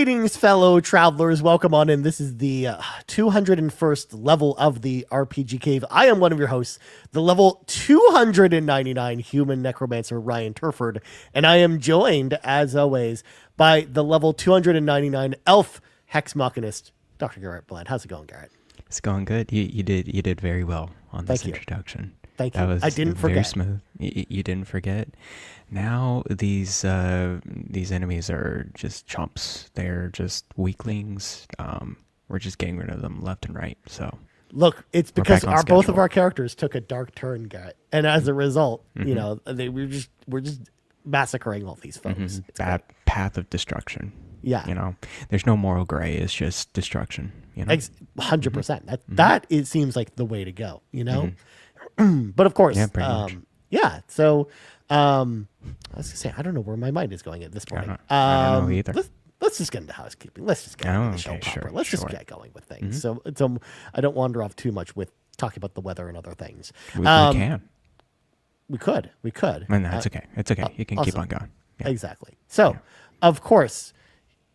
Greetings, fellow travelers. Welcome on in. This is the 201st level of the RPG Cave. I am one of your hosts, the level 299 human necromancer, Ryan Turford, and I am joined, as always, by the level 299 elf hex machinist, Dr. Garret Bland. How's it going, Garret? It's going good. You did very well on this introduction. Thank you. That was I didn't very forget. Smooth. You didn't forget. Now these enemies are just chumps. They're just weaklings. We're just getting rid of them left and right. So look, it's because both of our characters took a dark turn, Garret, and as a result, you know, we're just massacring all these folks. That path of destruction. Yeah, you know, there's no moral gray. It's just destruction. You know, 100%. That it seems like the way to go. You know. But of course, yeah, pretty much. Yeah. So, I was gonna say, I don't know where my mind is going at this point. I don't know either. Let's just get into housekeeping. Let's just get into the show proper. Let's just get going with things. So I don't wander off too much with talking about the weather and other things. We can. We could. And that's okay. It's okay. You can keep on going. Yeah. Exactly. So, of course,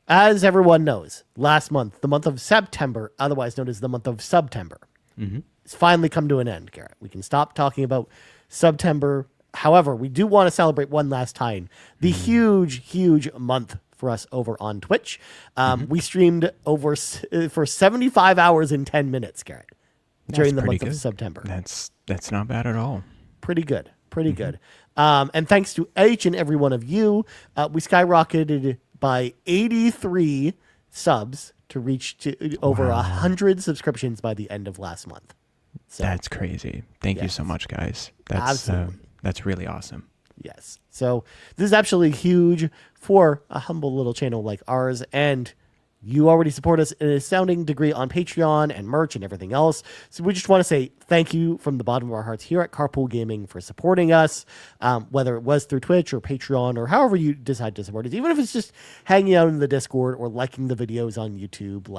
as everyone knows, last month, the month of September, otherwise known as the month of September, it's finally come to an end, Garret. We can stop talking about September. However, we do want to celebrate one last time the huge month for us over on Twitch. We streamed over for 75 hours and 10 minutes, Garret, during the month of September. That's not bad at all. Pretty good. And thanks to each and every one of you, we skyrocketed by 83 subs to reach over 100 subscriptions by the end of last month. So, that's crazy. Thank you so much, guys. That's really awesome. Yes. So this is absolutely huge for a humble little channel like ours, and you already support us in an astounding degree on Patreon and merch and everything else. So we just want to say thank you from the bottom of our hearts here at Carpool Gaming for supporting us, whether it was through Twitch or Patreon or however you decide to support us, even if it's just hanging out in the Discord or liking the videos on YouTube.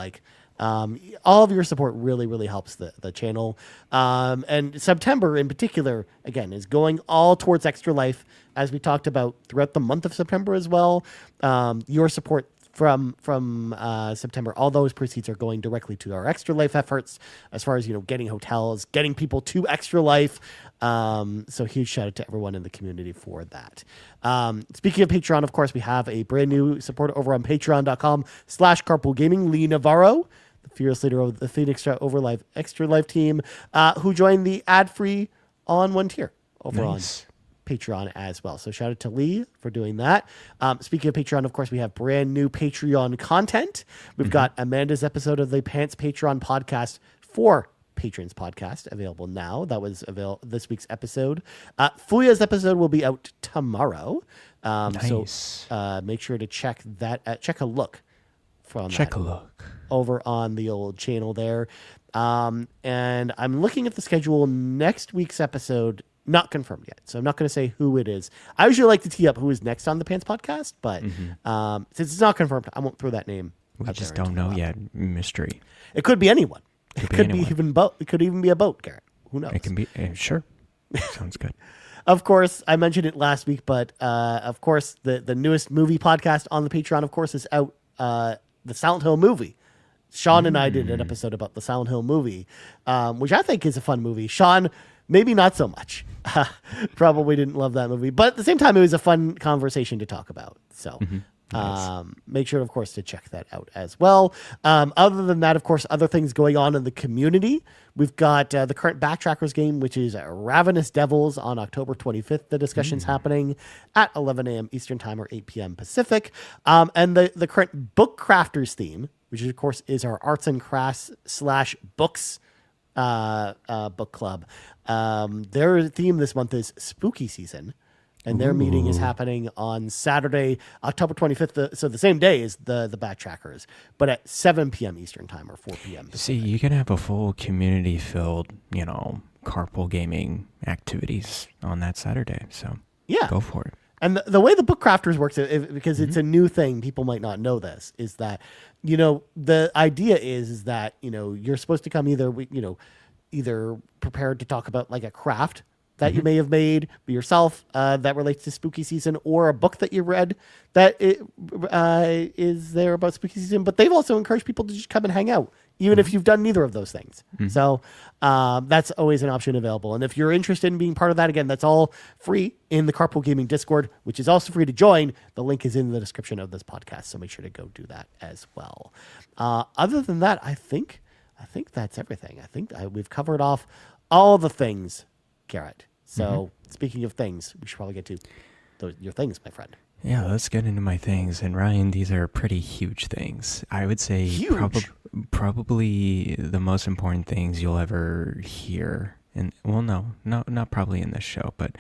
All of your support really helps the channel. And September in particular, again, is going all towards Extra Life, as we talked about throughout the month of September as well. Your support from September, all those proceeds are going directly to our Extra Life efforts, as far as, you know, getting hotels, getting people to Extra Life. So huge shout out to everyone in the community for that. Speaking of Patreon, of course, we have a brand new supporter over on patreon.com/carpoolgaming, Lee Navarro, the fearless leader of the Phoenix Extra Life team, who joined the ad-free on one tier over on Patreon as well. So shout out to Lee for doing that. Speaking of Patreon, of course, we have brand new Patreon content. We've got Amanda's episode of the Pants Patreon podcast for Patrons podcast available now. That was this week's episode. Fuya's episode will be out tomorrow. So make sure to check that. Check a look over on the old channel there. And I'm looking at the schedule. Next week's episode, not confirmed yet, so I'm not going to say who it is. I usually like to tee up who is next on the Pants podcast, but since it's not confirmed, I won't throw that name. We just don't know yet. Mystery. It could be anyone. It could be even boat. It could even be a boat, Garret. Who knows? It can be. Sure. Sounds good. Of course, I mentioned it last week, but of course, the newest movie podcast on the Patreon, of course, is out. The Silent Hill movie. Sean and I did an episode about the Silent Hill movie, which I think is a fun movie. Sean, maybe not so much. Probably didn't love that movie, but at the same time, it was a fun conversation to talk about. So make sure, of course, to check that out as well. Other than that, of course, other things going on in the community. We've got the current Backtrackers game, which is Ravenous Devils on October 25th. The discussion's happening at 11 a.m. Eastern Time or 8 p.m. Pacific. And the current Book Crafters theme, which of course is our arts and crafts / books book club. Their theme this month is Spooky Season, and their meeting is happening on Saturday, October 25th. So the same day as the Backtrackers, but at 7 p.m. Eastern Time or 4 p.m. Pacific. See, you can have a full community-filled, carpool gaming activities on that Saturday. So yeah, go for it. And the way the Book Crafters works, because it's a new thing, people might not know this, is that, the idea is that, you're supposed to come either prepared to talk about like a craft that you may have made yourself that relates to spooky season, or a book that you read that is there about spooky season. But they've also encouraged people to just come and hang out, even if you've done neither of those things. So that's always an option available. And if you're interested in being part of that, again, that's all free in the Carpool Gaming Discord, which is also free to join. The link is in the description of this podcast, so make sure to go do that as well. Other than that, I think that's everything. I think we've covered off all the things, Garrett. So speaking of things, we should probably get to your things, my friend. Yeah, let's get into my things. And Ryan, these are pretty huge things. I would say probably the most important things you'll ever hear. And well, no, not probably in this show, but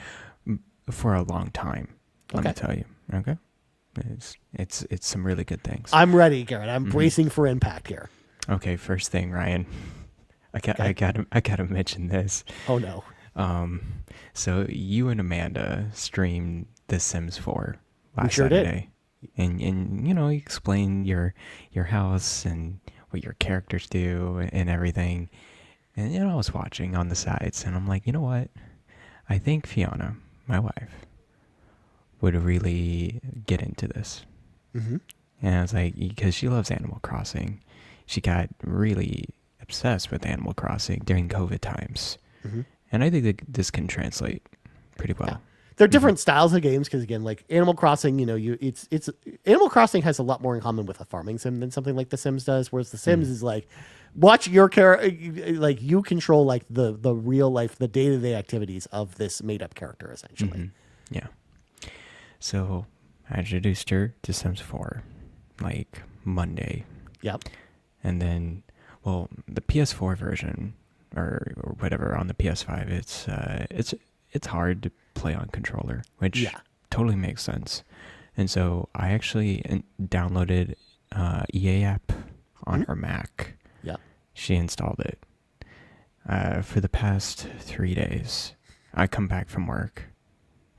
for a long time. Let me tell you. Okay, it's some really good things. I'm ready, Garrett. I'm bracing for impact here. Okay, first thing, Ryan. I gotta mention this. Oh no. So you and Amanda streamed The Sims 4 last sure Saturday. Did. And you explained your house and what your characters do and everything. And I was watching on the sides, and I'm like, you know what? I think Fiona, my wife, would really get into this. And I was like, because she loves Animal Crossing. She got really obsessed with Animal Crossing during COVID times. And I think that this can translate pretty well. Yeah. They're different styles of games because, again, like Animal Crossing, it's Animal Crossing has a lot more in common with a farming sim than something like The Sims does. Whereas The Sims is like, watch your character, like you control like the real life, the day-to-day activities of this made-up character, essentially. Yeah. So I introduced her to Sims 4 like Monday. Yep. And then, well, the PS4 version or whatever on the PS5, it's hard to play on controller, which totally makes sense. And so I actually downloaded EA app on her Mac. Yeah. She installed it. For the past 3 days, I come back from work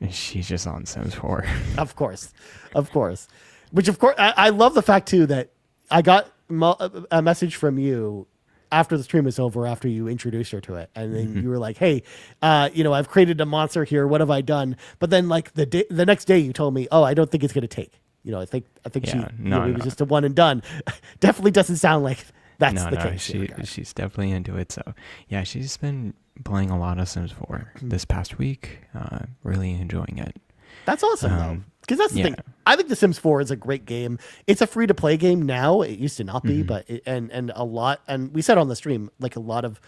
and she's just on Sims 4. Of course. Which, of course, I love the fact, too, that I got a message from you after the stream was over, after you introduced her to it. And then you were like, hey, I've created a monster here. What have I done? But then like the next day you told me, oh, I don't think it's going to take. I think it was just a one and done. Definitely doesn't sound like that's the case. She's definitely into it. So yeah, she's been playing a lot of Sims 4 this past week. Really enjoying it. That's awesome, though. Because that's the thing. I think The Sims 4 is a great game. It's a free-to-play game now. It used to not be, but and a lot. And we said on the stream, like a lot of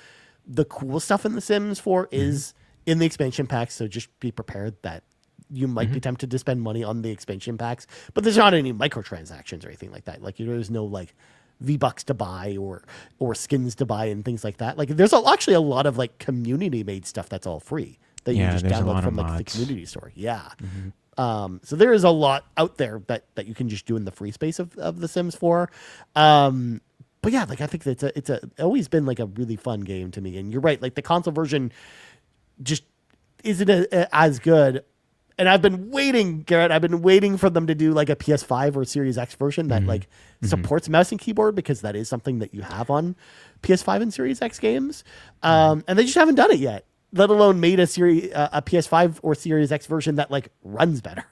the cool stuff in The Sims 4 is in the expansion packs. So just be prepared that you might be tempted to spend money on the expansion packs. But there's not any microtransactions or anything like that. Like there's no like V-Bucks to buy or skins to buy and things like that. Like there's actually a lot of like community-made stuff that's all free that you just download from like the community store. Yeah. So there is a lot out there that you can just do in the free space of The Sims 4. But yeah, like I think that it's always been like a really fun game to me. And you're right, like the console version just isn't as good. And I've been waiting, Garrett. I've been waiting for them to do like a PS5 or Series X version that like supports mouse and keyboard, because that is something that you have on PS5 and Series X games. And they just haven't done it yet. Let alone made a PS5 or Series X version that like runs better.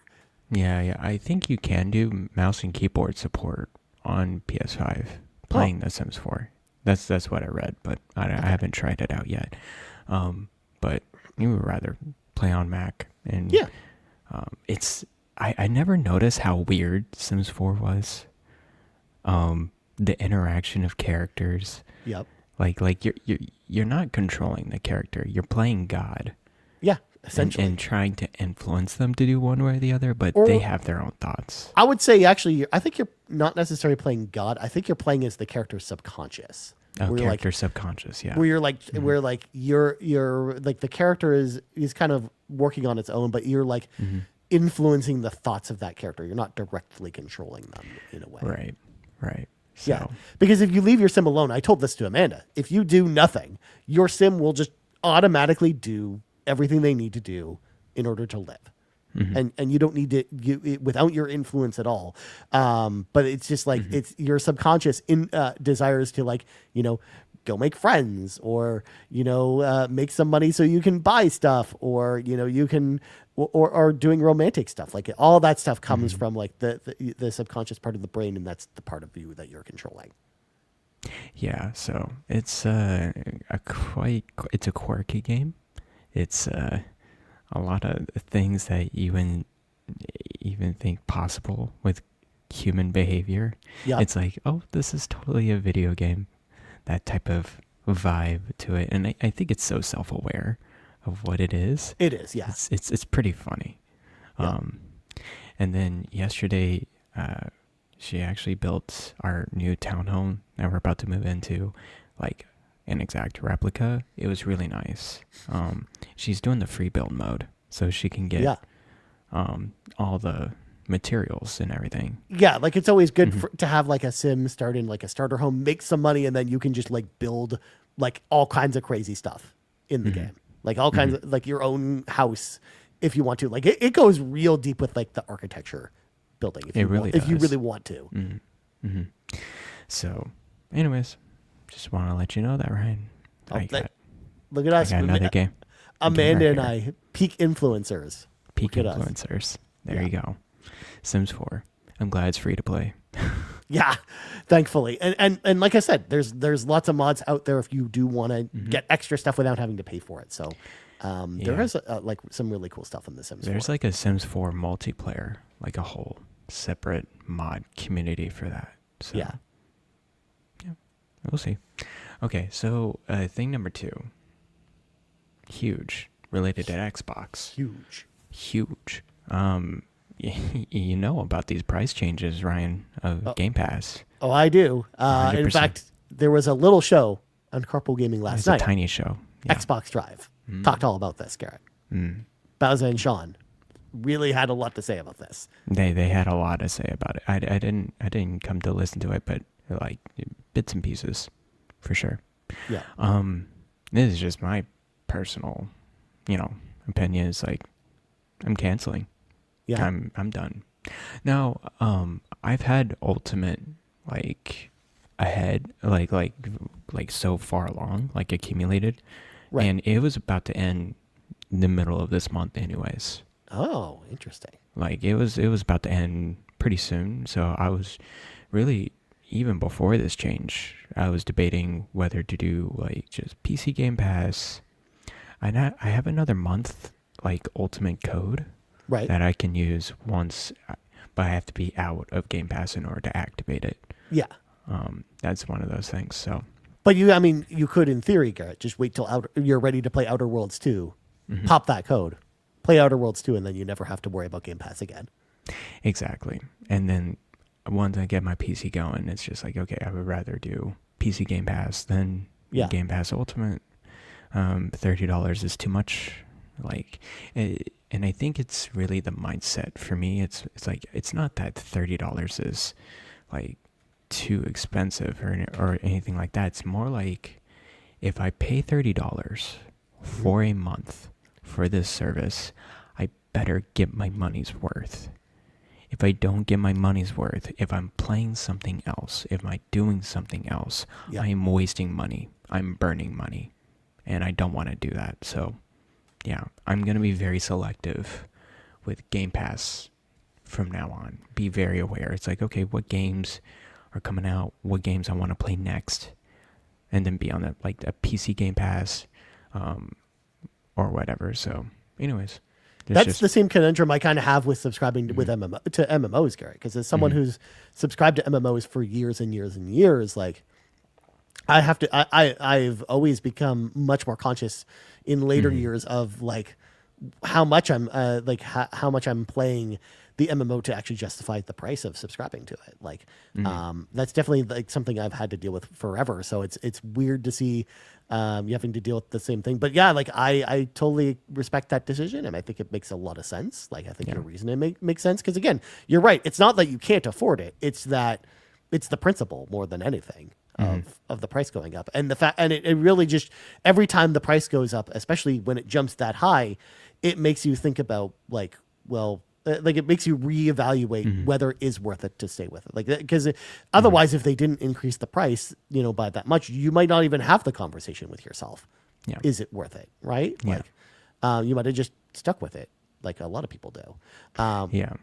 Yeah. I think you can do mouse and keyboard support on PS5 playing The Sims 4. That's what I read, but I haven't tried it out yet. But you would rather play on Mac, and I never noticed how weird Sims 4 was. The interaction of characters. Yep. Like you're not controlling the character. You're playing God. Yeah, essentially. And trying to influence them to do one way or the other, but they have their own thoughts. I would say actually, I think you're not necessarily playing God. I think you're playing as the character's subconscious. Oh, character subconscious, yeah. Where you're like, where like you're like the character is kind of working on its own, but you're like influencing the thoughts of that character. You're not directly controlling them in a way. Right. So. Yeah, because if you leave your sim alone, I told this to Amanda, if you do nothing, your sim will just automatically do everything they need to do in order to live. And you don't need to without your influence at all. But it's just like it's your subconscious desires to like, go make friends, or make some money so you can buy stuff, or you can or doing romantic stuff. Like all that stuff comes from like the subconscious part of the brain, and that's the part of you that you're controlling. Yeah, so it's it's a quirky game. It's a lot of things that you wouldn't even think possible with human behavior. Yeah. It's like, oh, this is totally a video game. That type of vibe to it. And I think it's so self-aware of what it is. It is, yeah. It's pretty funny. Yeah. And then yesterday, she actually built our new townhome that we're about to move into, like an exact replica. It was really nice. She's doing the free build mode, so she can get all the materials and everything. Yeah, like it's always good to have like a sim start in like a starter home, make some money, and then you can just like build like all kinds of crazy stuff in the game. Like all kinds of like your own house if you want to. Like it goes real deep with like the architecture building if you really want to. So anyways, just want to let you know that, Ryan. Look at us. I got another game. Amanda and I, peak influencers. Peak influencers. There you go. Sims 4. I'm glad it's free to play. Yeah, thankfully. And like I said, there's lots of mods out there if you do want to get extra stuff without having to pay for it. So there is like some really cool stuff in the Sims 4. There's like a Sims 4 multiplayer, like a whole separate mod community for that. So, yeah, we'll see. Okay, so thing number 2. Huge. Related to Xbox. Huge. You know about these price changes, Ryan, of Game Pass. Oh, I do. In fact, there was a little show on Carpool Gaming last night. It's a tiny show. Yeah. Xbox Drive. Talked all about this, Garrett. Bowser and Sean really had a lot to say about this. They had a lot to say about it. I didn't come to listen to it, but like bits and pieces, for sure. Yeah. This is just my personal, opinion. Is like I'm canceling. Yeah. I'm done. Now, I've had Ultimate like ahead, like so far along, like accumulated, right. And it was about to end in the middle of this month, anyways. Oh, interesting. Like it was about to end pretty soon, so I was really even before this change, I was debating whether to do like just PC Game Pass. I have another month like Ultimate code. Right. That I can use once, but I have to be out of Game Pass in order to activate it. Yeah. That's one of those things. So. But you could in theory, Garrett, just wait till you're ready to play Outer Worlds 2, pop that code, play Outer Worlds 2, and then you never have to worry about Game Pass again. Exactly. And then once I get my PC going, it's just like, okay, I would rather do PC Game Pass than Game Pass Ultimate. $30 is too much. Like, and I think it's really the mindset for me. It's like it's not that $30 is like too expensive or anything like that. It's more like if I pay $30 for a month for this service, I better get my money's worth. If I don't get my money's worth, if I'm playing something else, if I'm doing something else, I'm wasting money. I'm burning money, and I don't want to do that. So. Yeah, I'm going to be very selective with Game Pass from now on. Be very aware. It's like, okay, what games are coming out? What games I want to play next? And then be on a PC Game Pass or whatever. So, anyways. That's the same conundrum I kind of have with subscribing to MMOs, Garrett. Because as someone who's subscribed to MMOs for years and years and years, like, I've always become much more conscious in later years of like how much I'm how much I'm playing the MMO to actually justify the price of subscribing to it. Like that's definitely like something I've had to deal with forever. So it's weird to see you having to deal with the same thing. But yeah, like I totally respect that decision, and I think it makes a lot of sense. Like I think your reasoning makes sense because again, you're right. It's not that you can't afford it. It's that it's the principle more than anything. Of the price going up, and the fact, and it really just every time the price goes up, especially when it jumps that high, it makes you think about like, well, like it makes you reevaluate whether it is worth it to stay with it. Like, because otherwise, if they didn't increase the price, by that much, you might not even have the conversation with yourself. Yeah. Is it worth it? Right? Yeah. Like, you might have just stuck with it, like a lot of people do. Yeah.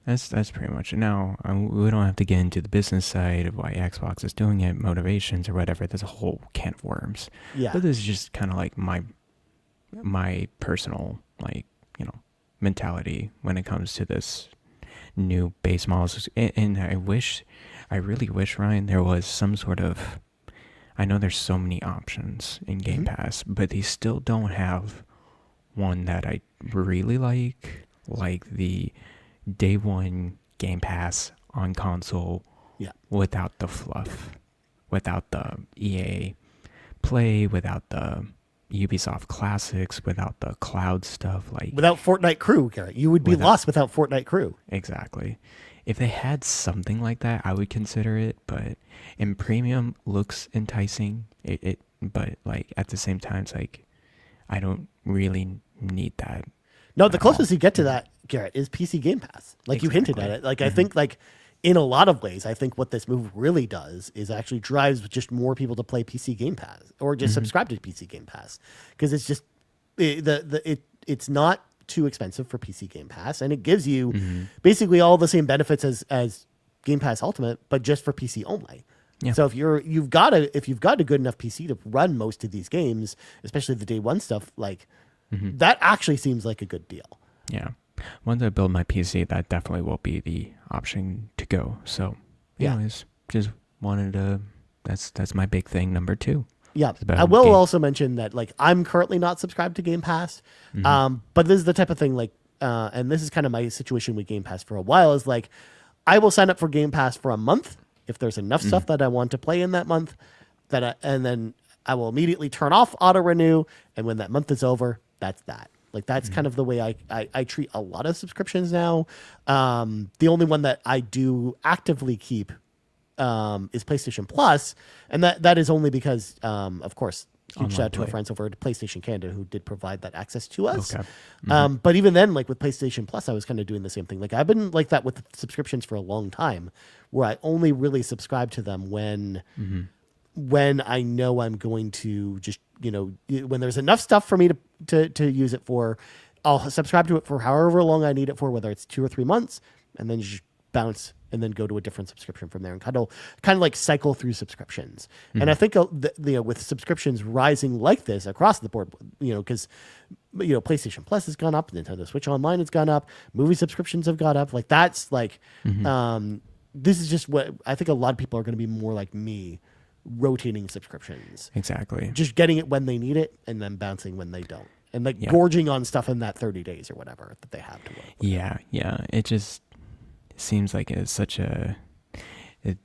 That's pretty much it. Now, we don't have to get into the business side of why Xbox is doing it, motivations or whatever. There's a whole can of worms. Yeah. But this is just kind of like my personal, like, mentality when it comes to this new base models. And I really wish, Ryan, there was some sort of, I know there's so many options in Game Pass, but they still don't have one that I really like the day one Game Pass on console, without the fluff, without the EA Play, without the Ubisoft Classics, without the cloud stuff, like without Fortnite Crew, Garrett, you would be lost without Fortnite Crew. Exactly. If they had something like that, I would consider it. But in premium looks enticing. But like at the same time, it's like I don't really need that. No, the closest you get to that, Garrett, is PC Game Pass. Like you hinted at it. Like I think, like in a lot of ways, I think what this move really does is actually drives just more people to play PC Game Pass or just subscribe to PC Game Pass, because it's just it's not too expensive for PC Game Pass, and it gives you basically all the same benefits as Game Pass Ultimate, but just for PC only. Yeah. So if you've got a good enough PC to run most of these games, especially the day one stuff, like that actually seems like a good deal. Yeah. Once I build my PC, that definitely will be the option to go. So, anyways, just wanted to. That's my big thing. Number 2. Yeah, I will also mention that like I'm currently not subscribed to Game Pass, but this is the type of thing like, and this is kind of my situation with Game Pass for a while. Is like, I will sign up for Game Pass for a month if there's enough stuff that I want to play in that month, and then I will immediately turn off auto renew, and when that month is over, that's that. Like that's kind of the way I treat a lot of subscriptions now. The only one that I do actively keep is PlayStation Plus, and that is only because, of course, huge shout out to our friends over at PlayStation Canada who did provide that access to us. Okay. But even then, like with PlayStation Plus, I was kind of doing the same thing. Like I've been like that with subscriptions for a long time, where I only really subscribe to them when I know I'm going to just, when there's enough stuff for me to use it for, I'll subscribe to it for however long I need it for, whether it's 2 or 3 months, and then just bounce and then go to a different subscription from there and kind of like cycle through subscriptions. And I think with subscriptions rising like this across the board, because PlayStation Plus has gone up, Nintendo Switch Online has gone up, movie subscriptions have gone up. Like that's like this is just what I think a lot of people are going to be more like me, rotating subscriptions. Exactly. Just getting it when they need it and then bouncing when they don't. And like gorging on stuff in that 30 days or whatever that they have to work with. Yeah. It just seems like it's such a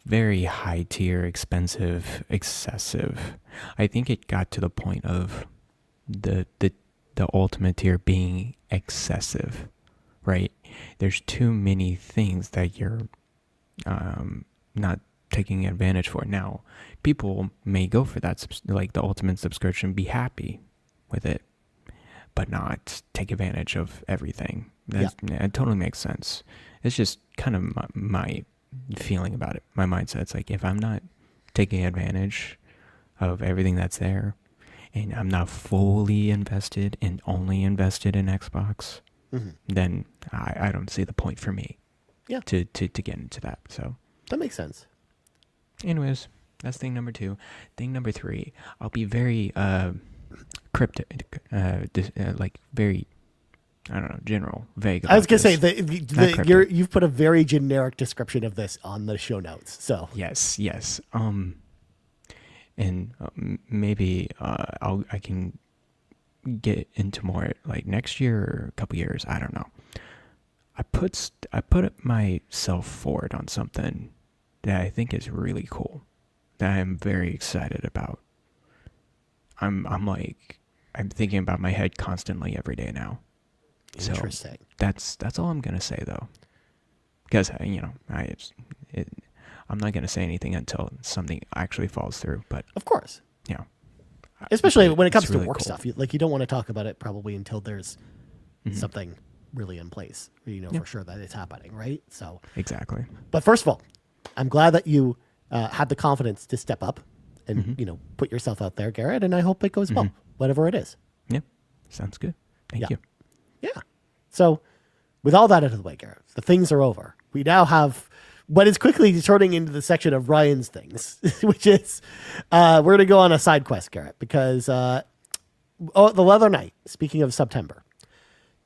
very high tier, expensive, excessive. I think it got to the point of the ultimate tier being excessive, right? There's too many things that you're not taking advantage for. Now, people may go for that, like the ultimate subscription, be happy with it, but not take advantage of everything. It totally makes sense. It's just kind of my feeling about it. My mindset's like, if I'm not taking advantage of everything that's there, and I'm not fully invested and only invested in Xbox, then I don't see the point for me to get into that. So that makes sense. Anyways, that's thing number 2. Thing number 3, I'll be very cryptic, like very, I don't know, general, vague. I was gonna say you've put a very generic description of this on the show notes. So yes. And maybe I can get into more like next year or a couple years. I don't know. I put myself forward on something that I think is really cool, that I'm very excited about. I'm thinking about my head constantly every day now. Interesting. So that's all I'm gonna say though, because I'm not gonna say anything until something actually falls through. But of course, especially when it comes to work stuff, you don't want to talk about it probably until there's something really in place, for sure that it's happening, right? So Exactly. but first of all, I'm glad that you had the confidence to step up and put yourself out there, Garrett, and I hope it goes well, whatever it is. Yep. Sounds good. Thank you. Yeah. So with all that out of the way, Garrett, the things are over. We now have what is quickly turning into the section of Ryan's things, which is we're going to go on a side quest, Garrett, because the other night, speaking of September,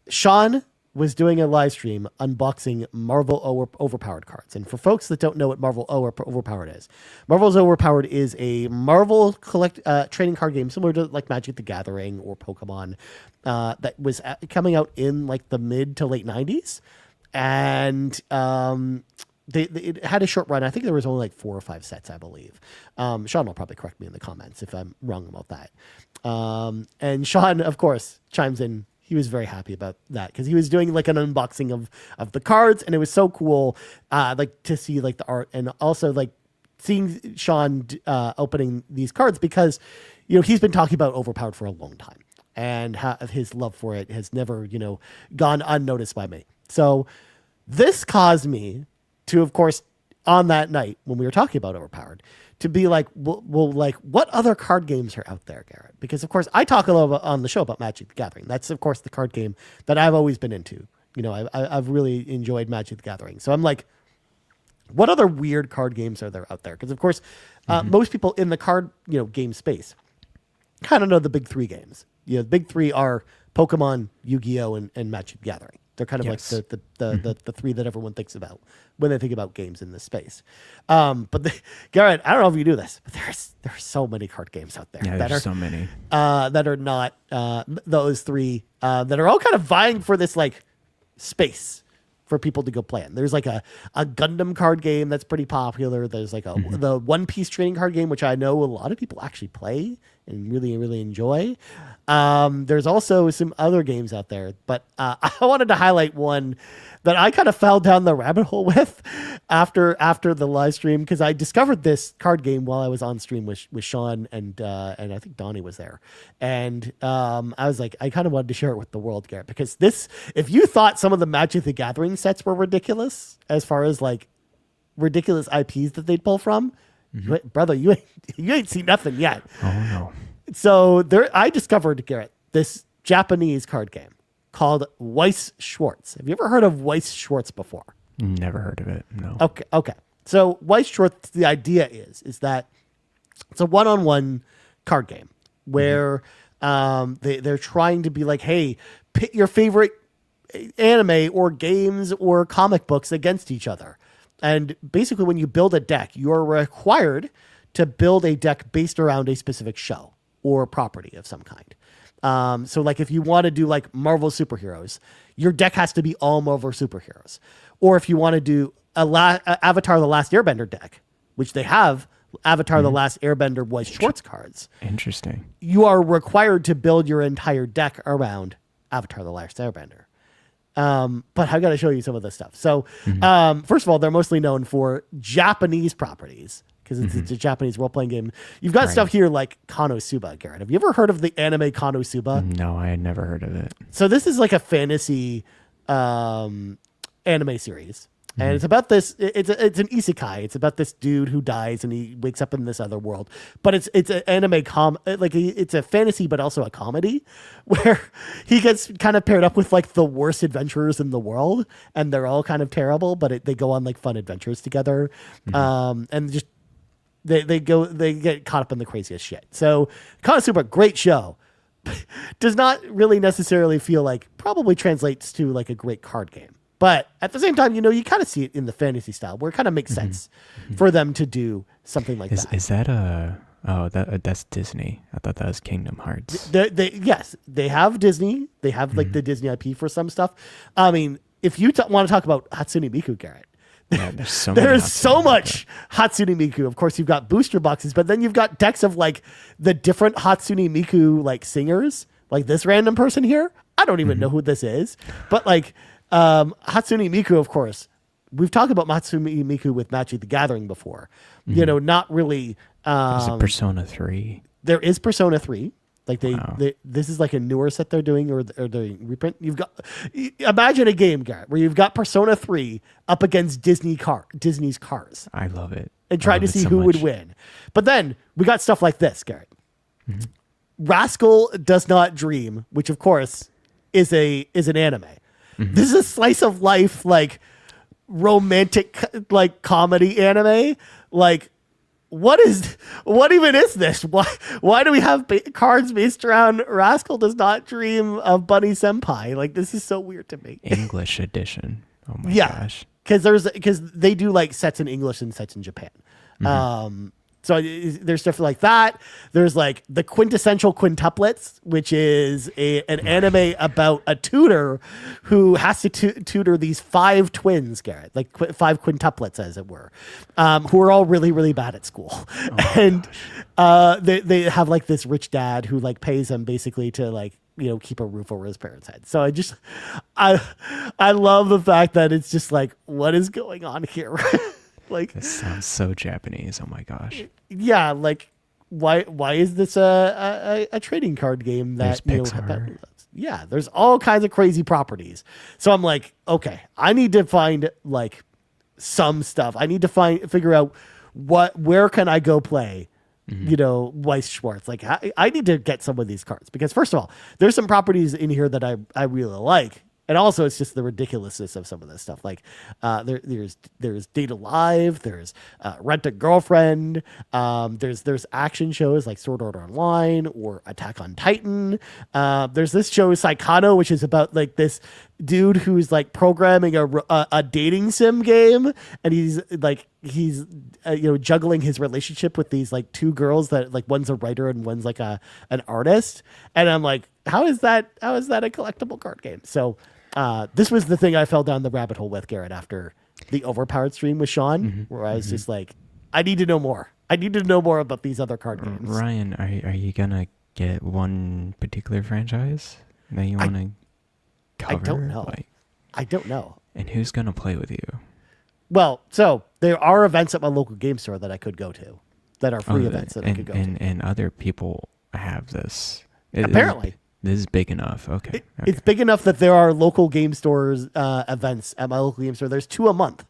Sean was doing a live stream unboxing Marvel Overpowered cards. And for folks that don't know what Marvel Overpowered is, Marvel's Overpowered is a Marvel trading card game similar to like Magic the Gathering or Pokemon that was coming out in like the mid to late 90s. And it had a short run. I think there was only like 4 or 5 sets, I believe. Sean will probably correct me in the comments if I'm wrong about that. And Sean, of course, chimes in. He was very happy about that because he was doing like an unboxing of the cards, and it was so cool, like to see like the art and also like seeing Sean opening these cards because he's been talking about Overpowered for a long time, and his love for it has never gone unnoticed by me. So this caused me to, of course, on that night when we were talking about Overpowered, to be like, well, like, what other card games are out there, Garrett? Because, of course, I talk a lot on the show about Magic the Gathering. That's, of course, the card game that I've always been into. I've really enjoyed Magic the Gathering. So I'm like, what other weird card games are there out there? Because, of course, most people in the card game space kind of know the big 3 games. The big 3 are Pokemon, Yu-Gi-Oh, and Magic the Gathering. They're kind of like the 3 that everyone thinks about when they think about games in this space. But Garrett, I don't know if you do this, but there's so many card games out there. Yeah, there's so many that are not those 3 that are all kind of vying for this like space for people to go play in. There's like a Gundam card game that's pretty popular. There's like the One Piece trading card game, which I know a lot of people actually play and really, really enjoy. There's also some other games out there, but I wanted to highlight one that I kind of fell down the rabbit hole with after the live stream, because I discovered this card game while I was on stream with Sean and I think Donnie was there. And I was like, I kind of wanted to share it with the world, Garrett, because if you thought some of the Magic the Gathering sets were ridiculous as far as like ridiculous IPs that they'd pull from, brother, you ain't seen nothing yet. Oh no. So I discovered, Garrett, this Japanese card game called Weiss Schwarz. Have you ever heard of Weiss Schwarz before? Never heard of it. No. Okay. So Weiss Schwarz, the idea is that it's a one-on-one card game where they're trying to be like, hey, pit your favorite anime or games or comic books against each other. And basically when you build a deck, you're required to build a deck based around a specific show or property of some kind. So like if you want to do like Marvel superheroes, your deck has to be all Marvel superheroes. Or if you want to do Avatar The Last Airbender deck, which they have Avatar The Last Airbender Weiss Schwarz cards. Interesting. You are required to build your entire deck around Avatar The Last Airbender. But I've got to show you some of this stuff. So first of all, they're mostly known for Japanese properties, because it's a Japanese role-playing game. You've got stuff here like Konosuba, Garrett. Have you ever heard of the anime Konosuba? No, I had never heard of it. So this is like a fantasy anime series. And it's about this, it's an isekai. It's about this dude who dies and he wakes up in this other world. But it's an anime it's a fantasy, but also a comedy where he gets kind of paired up with like the worst adventurers in the world. And they're all kind of terrible, but they go on like fun adventures together. And just, they get caught up in the craziest shit. So Konosuba, great show. Does not really necessarily feel like, probably translates to like a great card game. But at the same time, you kind of see it in the fantasy style where it kind of makes sense for them to do something like that. Is that that's Disney? I thought that was Kingdom Hearts. Yes, they have Disney. They have like the Disney IP for some stuff. I mean, if you want to talk about Hatsune Miku, Garrett, there's so much Hatsune Miku. Of course, you've got booster boxes, but then you've got decks of like the different Hatsune Miku like singers, like this random person here. I don't even know who this is, but like Hatsune Miku, of course, we've talked about Hatsune Miku with Magic the Gathering before. Not really. There's a Persona 3. There is Persona 3. Like Wow. this is like a newer set they're doing, or doing reprint. Imagine a game, Garrett, where you've got Persona 3 up against Disney's Cars, I love it. and I trying love to it see so who would much. win. But then we got stuff like this, Garrett. Mm-hmm. Rascal Does Not Dream, which of course is an anime. Mm-hmm. This is a slice of life, like romantic, like comedy anime. Like, what even is this? Why do we have cards based around Rascal Does Not Dream of Bunny Senpai? Like, this is so weird to me. English edition. Oh my Yeah, gosh. because they do like sets in English and sets in Japan. So there's stuff like that. There's like the quintessential quintuplets, which is an anime about a tutor who has to tutor these 5 twins, Garrett, like 5 quintuplets, as it were, who are all really, really bad at school. And they have like this rich dad who like pays them basically to like, keep a roof over his parents' head. So I love the fact that it's just like, what is going on here? Like, This sounds so Japanese. Oh my gosh. yeah, like why is this a trading card game that There's Pixar. yeah, there's all kinds of crazy properties. So I'm like, okay, I need to find like some stuff. I need to figure out where can I go play, Weiss Schwartz. Like I need to get some of these cards, because first of all, there's some properties in here that I really like. And also, it's just the ridiculousness of some of this stuff. Like, there's Date Alive, there's Rent a Girlfriend, there's action shows like Sword Art Online or Attack on Titan. There's this show Psychono, which is about like this dude who's like programming a dating sim game, and he's juggling his relationship with these like 2 girls that like one's a writer and one's like an artist. And I'm like, how is that a collectible card game? So this was the thing I fell down the rabbit hole with, Garrett, after the Overpowered stream with Sean, where I was just like, I need to know more. I need to know more about these other card games. Ryan, are you gonna get one particular franchise that you want to cover? I don't know. Like, I don't know. and who's gonna play with you? Well, so there are events at my local game store that I could go to, that are free events that I could go to. And other people have this. Apparently. This is big enough. Okay. It's big enough that there are local game stores events at my local game store. There's 2 a month,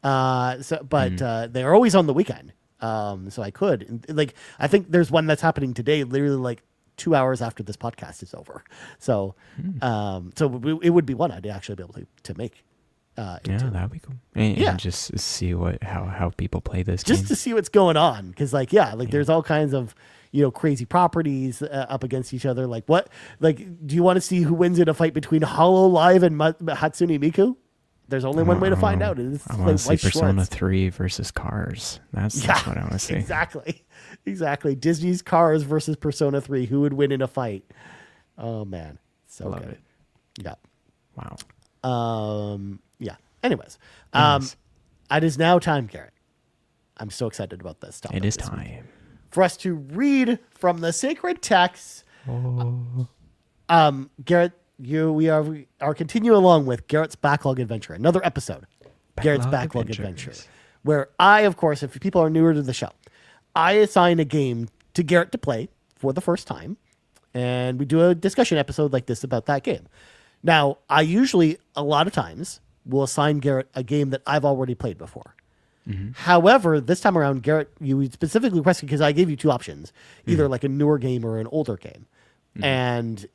but they're always on the weekend. So I could, like, I think there's one that's happening today, literally like 2 hours after this podcast is over. So, it would be one I'd actually be able to make. Yeah, that'd be cool. And just see how people play this just game. to see what's going on. Cause there's all kinds of, crazy properties up against each other. Like do you want to see who wins in a fight between Hollow Live and Hatsune Miku? There's only one way to find out. It's I want to see Persona 3 versus Cars. That's what I want to see. Exactly. Disney's Cars versus Persona 3. Who would win in a fight? Oh man, so Love good. it. Yeah. Wow. Yeah. Anyways, Yes. it is now time, Garrett. I'm so excited about this topic. It is this week, time. for us to read from the sacred texts. Garrett, we are continuing along with Garrett's Backlog Adventure, another episode. Garrett's Backlog Adventure, where I, of course, if people are newer to the show, I assign a game to Garrett to play for the first time, and we do a discussion episode like this about that game. Now, I usually, a lot of times, will assign Garrett a game that I've already played before. However, this time around, Garrett, you specifically requested, because I gave you 2 options, either like a newer game or an older game. And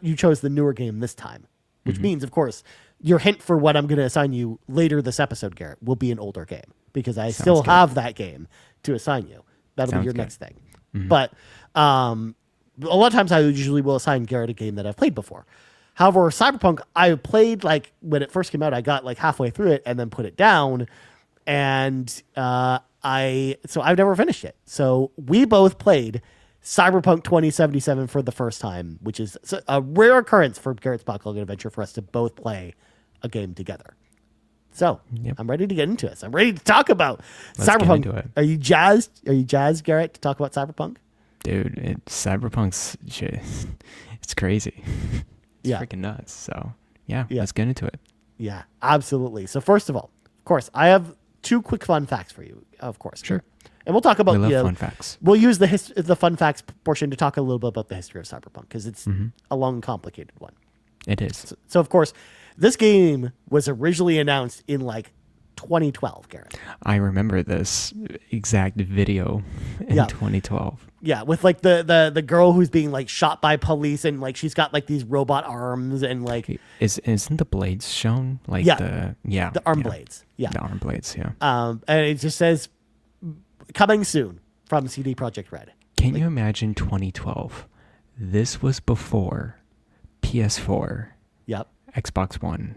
you chose the newer game this time, which means, of course, your hint for what I'm going to assign you later this episode, Garrett, will be an older game, because I still have that game to assign you. That'll be your next thing. But a lot of times I usually will assign Garrett a game that I've played before. However, Cyberpunk, I played, like, when it first came out, I got like halfway through it and then put it down. And so I've never finished it. So we both played Cyberpunk 2077 for the first time, which is a rare occurrence for Garrett's Backlog Adventure for us to both play a game together. So I'm ready to get into this. I'm ready to talk about Cyberpunk. Get into it. Are you jazzed? Are you jazzed, Garrett, to talk about Cyberpunk? Dude, Cyberpunk's shit. It's crazy. It's freaking nuts. So let's get into it. Yeah, absolutely. So first of all, of course, I have 2 quick fun facts for you, of course. Sure. And we'll talk about We love fun facts. We'll use the fun facts portion to talk a little bit about the history of Cyberpunk because it's a long and complicated one. It is. So of course, this game was originally announced in like 2012, Garrett. I remember this exact video in 2012. Yeah, with like the girl who's being like shot by police and like she's got like these robot arms and like isn't the blades shown? Like the arm blades. Yeah. The arm blades, yeah. And it just says coming soon from CD Projekt Red. Can you imagine 2012? This was before PS4. Yep. Xbox One.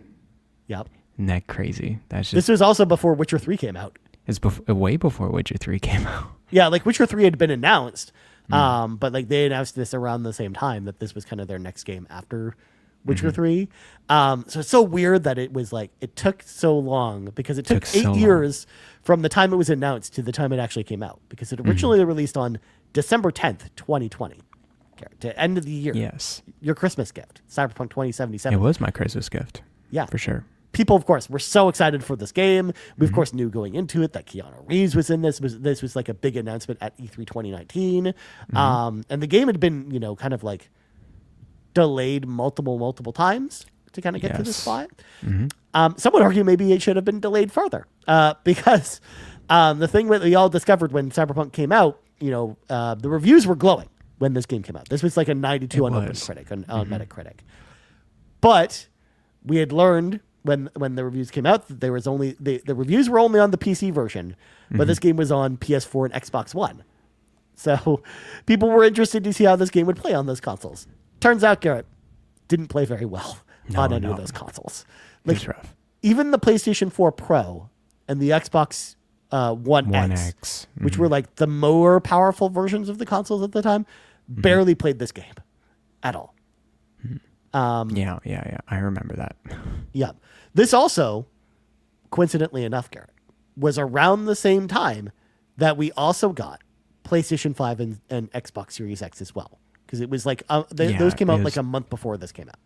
Yep. Isn't that crazy? That's just This was also before Witcher 3 came out. It's way before Witcher 3 came out. Yeah, like Witcher 3 had been announced, but like they announced this around the same time that this was kind of their next game after Witcher 3. So it's so weird that it was like it took so long because it took 8 years from the time it was announced to the time it actually came out because it originally released on December 10th, 2020. To end of the year. Yes. Your Christmas gift, Cyberpunk 2077. It was my Christmas gift. Yeah. For sure. People, of course, were so excited for this game. We, of course, knew going into it that Keanu Reese was in this. This was like a big announcement at E3 2019. And the game had been, kind of like delayed multiple times to kind of get to this spot. Some would argue maybe it should have been delayed further because the thing that we all discovered when Cyberpunk came out, the reviews were glowing when this game came out. This was like a 92 on OpenCritic, on Metacritic. But we had learned when the reviews came out that there was only the reviews were only on the PC version, but this game was on PS4 and Xbox One. So people were interested to see how this game would play on those consoles. Turns out, Garrett, didn't play very well on any of those consoles. Like, it's rough. Even the PlayStation 4 Pro and the Xbox One X, which were like the more powerful versions of the consoles at the time, barely played this game at all. Yeah. I remember that. Yeah. This also, coincidentally enough, Garrett, was around the same time that we also got PlayStation 5 and Xbox Series X as well. Because it was like, those came out like a month before this came out.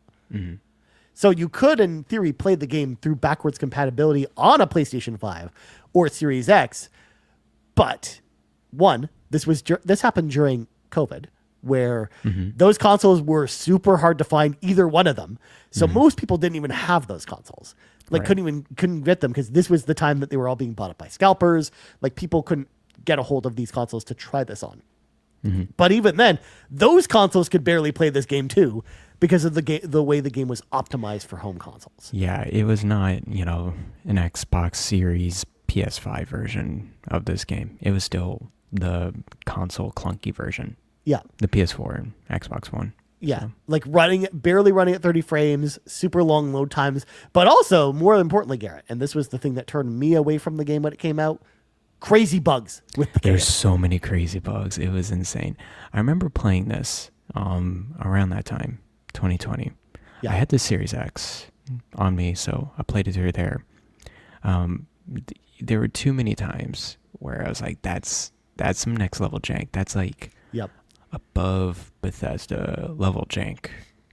So you could, in theory, play the game through backwards compatibility on a PlayStation 5 or Series X. But, one, this happened during COVID, where those consoles were super hard to find, either one of them. So most people didn't even have those consoles. Like couldn't get them because this was the time that they were all being bought up by scalpers. Like people couldn't get a hold of these consoles to try this on. But even then, those consoles could barely play this game too because of the way the game was optimized for home consoles. Yeah, it was not, an Xbox Series PS5 version of this game. It was still the console clunky version. Yeah. The PS4 and Xbox One. Yeah. So. Like barely running at 30 frames, super long load times, but also, more importantly, Garrett, and this was the thing that turned me away from the game when it came out, crazy bugs with the game. There's so many crazy bugs. It was insane. I remember playing this around that time, 2020. Yeah. I had the Series X on me, so I played it through there. There were too many times where I was like, that's some next level jank. That's like above Bethesda level jank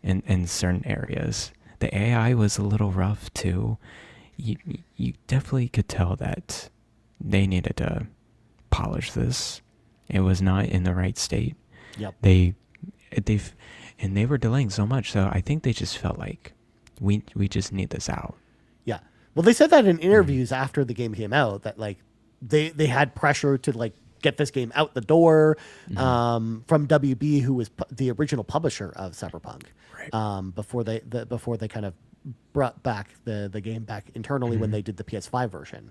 in certain areas. The AI was a little rough too. You definitely could tell that they needed to polish this. It was not in the right state. Yep. They were delaying so much, so I think they just felt like we just need this out. Yeah. Well, they said that in interviews after the game came out that like they had pressure to like get this game out the door from WB, who was the original publisher of Cyberpunk. Right. Before they kind of brought back the game back internally when they did the PS5 version.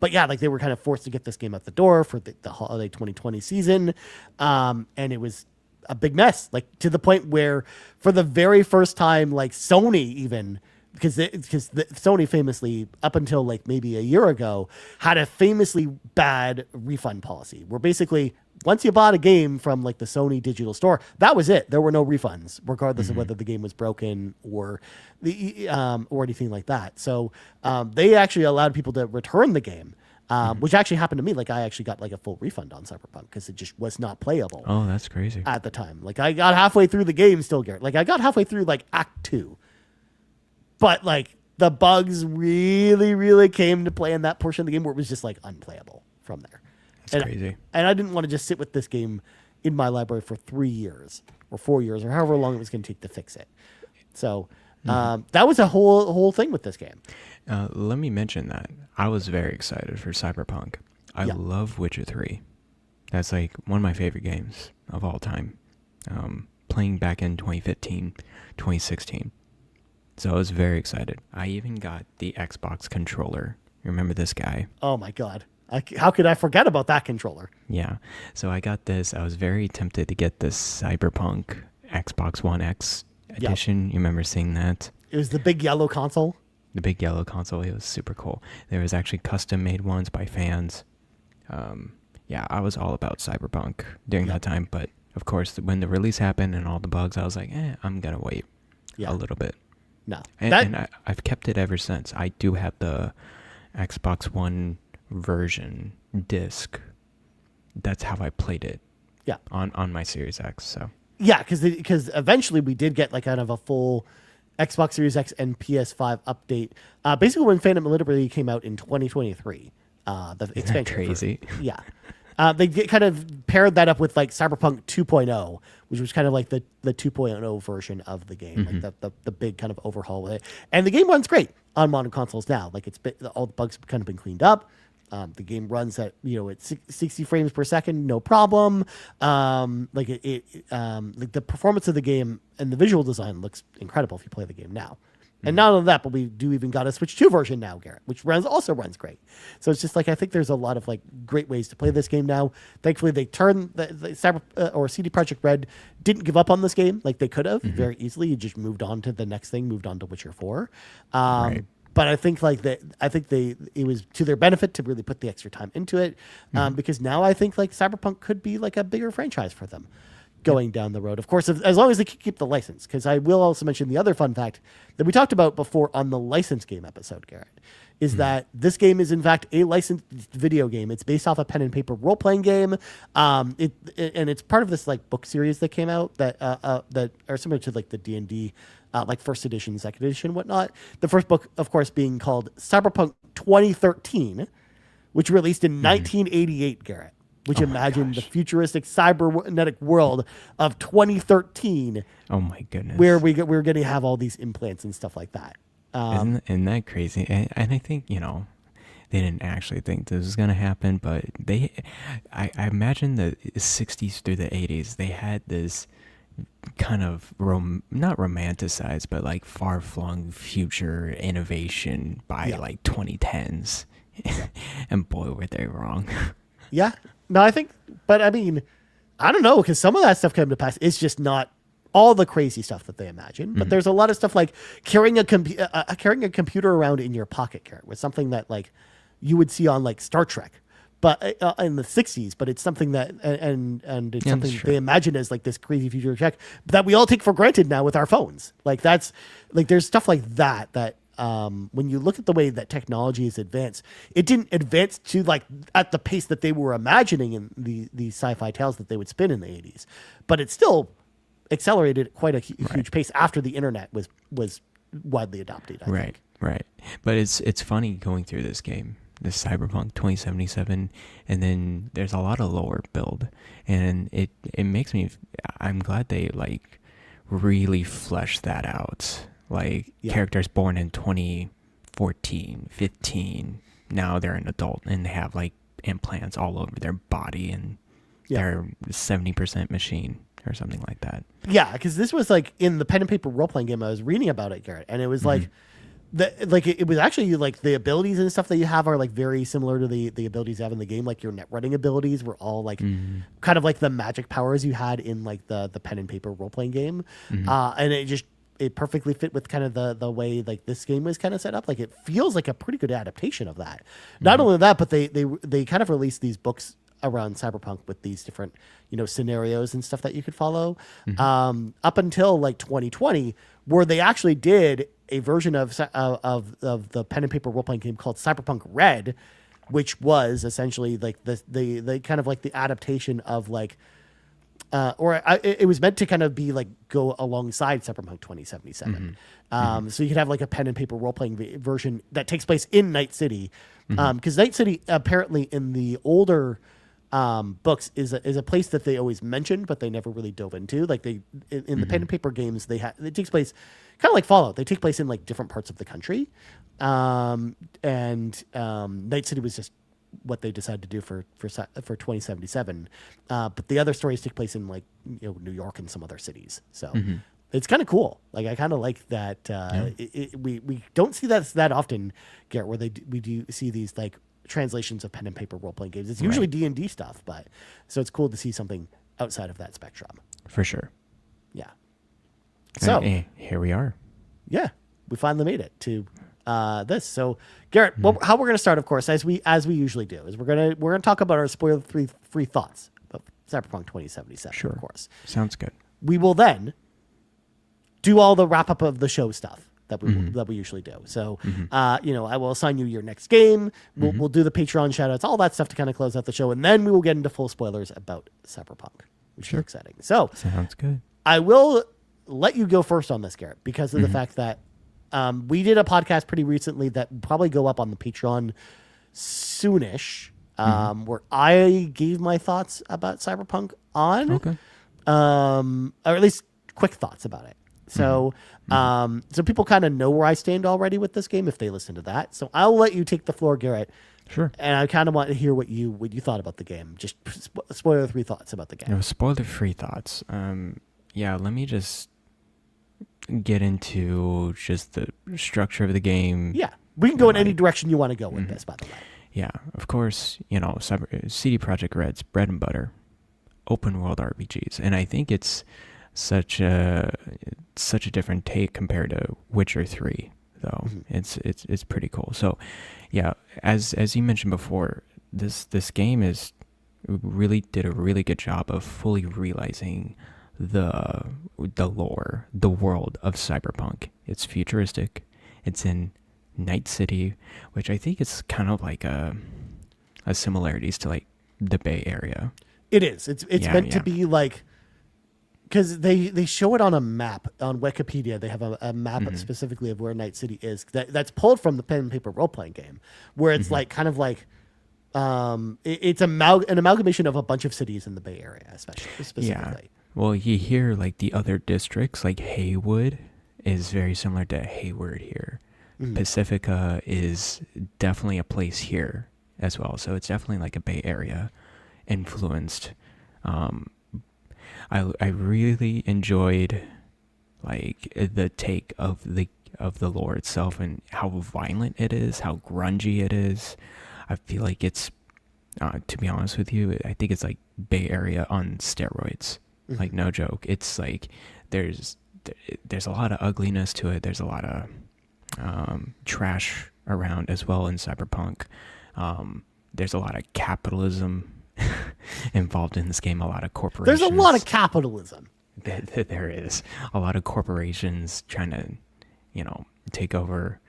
But yeah, like they were kind of forced to get this game out the door for the holiday 2020 season. And it was a big mess, like to the point where for the very first time, like Sony even, because Sony famously, up until like maybe a year ago, had a famously bad refund policy where basically once you bought a game from like the Sony digital store, that was it. There were no refunds, regardless of whether the game was broken or anything like that. So they actually allowed people to return the game, which actually happened to me. Like I actually got like a full refund on Cyberpunk because it just was not playable. Oh, that's crazy. At the time. Like I got halfway through the game still, Garrett. Like I got halfway through like Act 2. But like the bugs really, really came to play in that portion of the game where it was just like unplayable from there. That's crazy. And I didn't want to just sit with this game in my library for 3 years or 4 years or however long it was going to take to fix it. So that was a whole thing with this game. Let me mention that I was very excited for Cyberpunk. I love Witcher 3. That's like one of my favorite games of all time. Playing back in 2015, 2016. So I was very excited. I even got the Xbox controller. You remember this guy? Oh my God. How could I forget about that controller? Yeah. So I got this. I was very tempted to get this Cyberpunk Xbox One X edition. You remember seeing that? It was the big yellow console. The big yellow console. It was super cool. There was actually custom made ones by fans. Yeah, I was all about Cyberpunk during that time. But of course, when the release happened and all the bugs, I was like, I'm going to wait a little bit. No. And I've kept it ever since. I do have the Xbox One version disc. That's how I played it. Yeah. On my Series X. So. Yeah, because eventually we did get like kind of a full Xbox Series X and PS5 update. Basically, when Phantom Liberty came out in 2023, the expansion. Crazy. They kind of paired that up with like Cyberpunk 2.0, which was kind of like the 2.0 version of the game, like the big kind of overhaul with it. And the game runs great on modern consoles now. Like all the bugs have kind of been cleaned up. The game runs at 60 frames per second, no problem. Like the performance of the game and the visual design looks incredible if you play the game now. And not only that, but we do even got a Switch 2 version now, Garrett, which also runs great. So it's just like I think there's a lot of like great ways to play this game now. Thankfully, they turned the Cyber or CD Projekt Red didn't give up on this game like they could have very easily. You just moved on to the next thing, moved on to Witcher 4. Right. But I think it was to their benefit to really put the extra time into it because now I think like Cyberpunk could be like a bigger franchise for them going down the road. Of course, as long as they keep the license, because I will also mention the other fun fact that we talked about before on the license game episode, Garrett, is that this game is in fact a licensed video game. It's based off a pen and paper role playing game. And it's part of this like book series that came out that are similar to like the D&D. Like first edition, second edition, whatnot. The first book, of course, being called Cyberpunk 2013, which released in 1988, Garrett. Which imagined the futuristic cybernetic world of 2013. Oh my goodness! Where we're going to have all these implants and stuff like that. Isn't that crazy? And I think they didn't actually think this was going to happen, but I imagine the 60s through the 80s, they had this kind of not romanticized, but like far-flung future innovation by like 2010s. And boy, were they wrong. Yeah. No, I think, but I mean, I don't know, because some of that stuff came to pass. It's just not all the crazy stuff that they imagine. But there's a lot of stuff like carrying a computer around in your pocket, Garrett, was something that like you would see on like Star Trek, but in the 60s. But it's something that and it's something they imagine as like this crazy future tech that we all take for granted now with our phones. Like that's like there's stuff like that. When you look at the way that technology is advanced, it didn't advance to like at the pace that they were imagining in the sci-fi tales that they would spin in the 80s, but it still accelerated at quite a huge pace after the internet was widely adopted. I think. Right. But it's funny going through this game, this Cyberpunk 2077, and then there's a lot of lore build, and it makes me. I'm glad they like really fleshed that out. Like characters born in 2014, 15, now they're an adult and they have like implants all over their body and they're 70% machine or something like that. Yeah, because this was like in the pen and paper role playing game I was reading about it, Garrett, and it was like it was actually like the abilities and stuff that you have are like very similar to the abilities you have in the game. Like your net running abilities were all like kind of like the magic powers you had in like the pen and paper role playing game, and it perfectly fit with kind of the way like this game was kind of set up. Like it feels like a pretty good adaptation of that. Not only that, but they kind of released these books around Cyberpunk with these different, scenarios and stuff that you could follow, up until like 2020, where they actually did a version of the pen and paper role playing game called Cyberpunk Red, which was essentially like the kind of like the adaptation of like, it was meant to kind of be like go alongside Cyberpunk 2077. So you could have like a pen and paper role playing version that takes place in Night City, because Night City apparently in the older books is a place that they always mentioned, but they never really dove into. Like in the pen and paper games, it takes place kind of like Fallout. They take place in like different parts of the country, and Night City was just what they decided to do for 2077. But the other stories take place in like New York and some other cities. So it's kind of cool. Like I kind of like that. We don't see that often, Garrett, where we do see these like translations of pen and paper role playing games. It's usually D&D stuff, but so it's cool to see something outside of that spectrum. For sure. Yeah. So here we are. Yeah, we finally made it to this. So Garrett, how we're going to start, of course, as we usually do, is we're gonna talk about our spoiler-free thoughts about Cyberpunk 2077. Sure. Of course, sounds good. We will then do all the wrap up of the show stuff that we usually do. So, I will assign you your next game. We'll do the Patreon shoutouts, all that stuff to kind of close out the show, and then we will get into full spoilers about Cyberpunk, which is exciting. So, sounds good. I will let you go first on this, Garrett, because of the fact that we did a podcast pretty recently that will probably go up on the Patreon soonish, where I gave my thoughts about Cyberpunk on, or at least quick thoughts about it. So, so people kind of know where I stand already with this game if they listen to that. So I'll let you take the floor, Garrett. Sure. And I kind of want to hear what you thought about the game. Just spoiler-free thoughts about the game. Spoiler-free thoughts. Let me just get into just the structure of the game. Yeah, we can go in any direction you want to go with this, by the way. Yeah, of course, CD Projekt Red's bread and butter, open world RPGs, and I think it's such a different take compared to Witcher 3, though. It's pretty cool. So, yeah, as you mentioned before, this game really did a really good job of fully realizing the lore, the world of Cyberpunk. It's futuristic. It's in Night City, which I think is kind of like a similarities to like the Bay Area. It is. It's meant to be like, because they show it on a map on Wikipedia. They have a map specifically of where Night City is. That's pulled from the pen and paper role playing game, where it's like kind of like it's an amalgamation of a bunch of cities in the Bay Area, specifically. Yeah. Well, you hear like the other districts, like Haywood is very similar to Hayward here. Pacifica is definitely a place here as well. So it's definitely like a Bay Area influenced. I really enjoyed like the take of the lore itself and how violent it is, how grungy it is. I feel like it's, to be honest with you, I think it's like Bay Area on steroids. Like no joke. It's like there's a lot of ugliness to it. There's a lot of trash around as well in Cyberpunk. There's a lot of capitalism involved in this game. A lot of corporations. There's a lot of capitalism. There is a lot of corporations trying to, take over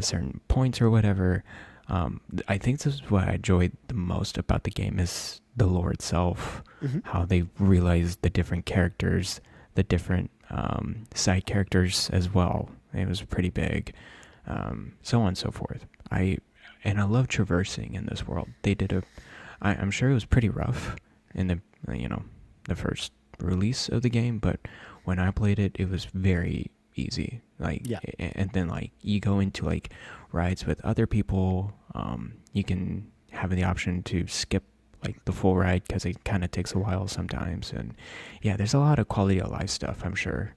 certain points or whatever. I think this is what I enjoyed the most about the game is the lore itself, how they realized the different characters, the different side characters as well. It was pretty big, so on and so forth. I love traversing in this world. They did I'm sure it was pretty rough in the first release of the game, but when I played it, it was very easy. And then like you go into like rides with other people, you can have the option to skip like the full ride because it kind of takes a while sometimes. And yeah, there's a lot of quality of life stuff, I'm sure,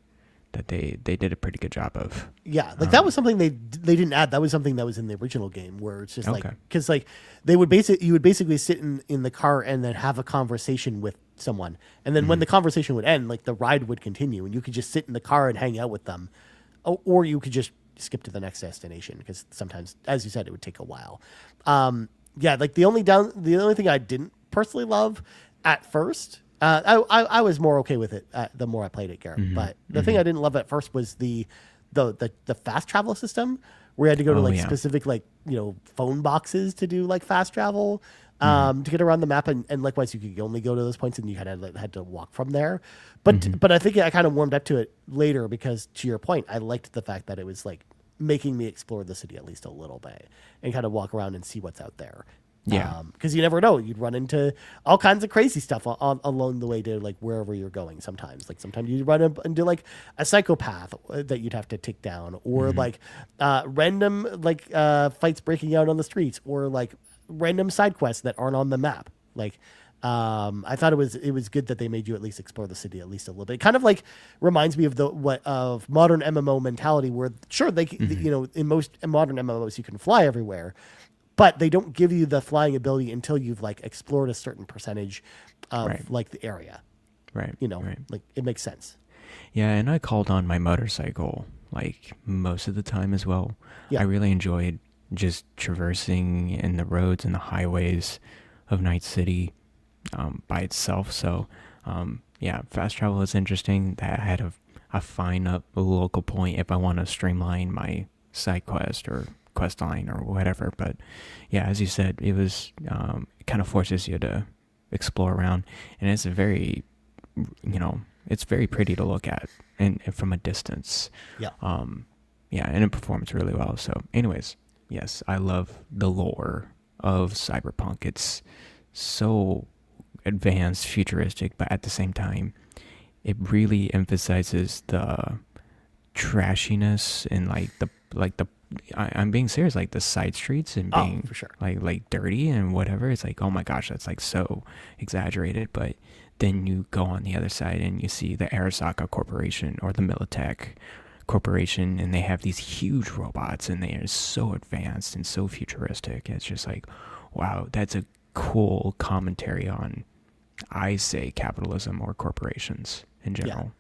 that they did a pretty good job of. Yeah, like that was something they didn't add. That was something that was in the original game where it's just like, because like you would basically sit in the car and then have a conversation with someone, and then when the conversation would end, like the ride would continue, and you could just sit in the car and hang out with them, or you could just skip to the next destination because sometimes, as you said, it would take a while. Like the only thing I didn't personally love at first. I was more okay with it the more I played it, Garrett. But the thing I didn't love at first was the fast travel system where you had to go to specific phone boxes to do like fast travel to get around the map, and likewise you could only go to those points and you had to walk from there. But I think I kind of warmed up to it later because, to your point, I liked the fact that it was like making me explore the city at least a little bit and kind of walk around and see what's out there. Yeah. Because you never know, you'd run into all kinds of crazy stuff along the way to like wherever you're going. Sometimes you run up into like a psychopath that you'd have to take down, or like random like fights breaking out on the streets, or like random side quests that aren't on the map. Like I thought it was good that they made you at least explore the city at least a little bit. It kind of like reminds me of of modern MMO mentality, where sure you know, in most modern MMOs you can fly everywhere, but they don't give you the flying ability until you've like explored a certain percentage of like the area. Right. You know, like it makes sense. Yeah, and I called on my motorcycle like most of the time as well. Yeah. I really enjoyed just traversing in the roads and the highways of Night City by itself. So yeah, fast travel is interesting. That I had a fine up a local point if I want to streamline my side quest or quest line or whatever. But yeah, as you said, it was it kind of forces you to explore around, and it's very, you know, it's very pretty to look at and from a distance. Yeah. Yeah, and it performs really well. So anyways, yes, I love the lore of Cyberpunk. It's so advanced, futuristic, but at the same time it really emphasizes the trashiness and I'm being serious, like the side streets and being for sure. like dirty and whatever. It's like, oh my gosh, that's like so exaggerated. But then you go on the other side and you see the Arasaka Corporation or the Militech Corporation, and they have these huge robots and they are so advanced and so futuristic. It's just like, wow, that's a cool commentary on, I say, capitalism or corporations in general.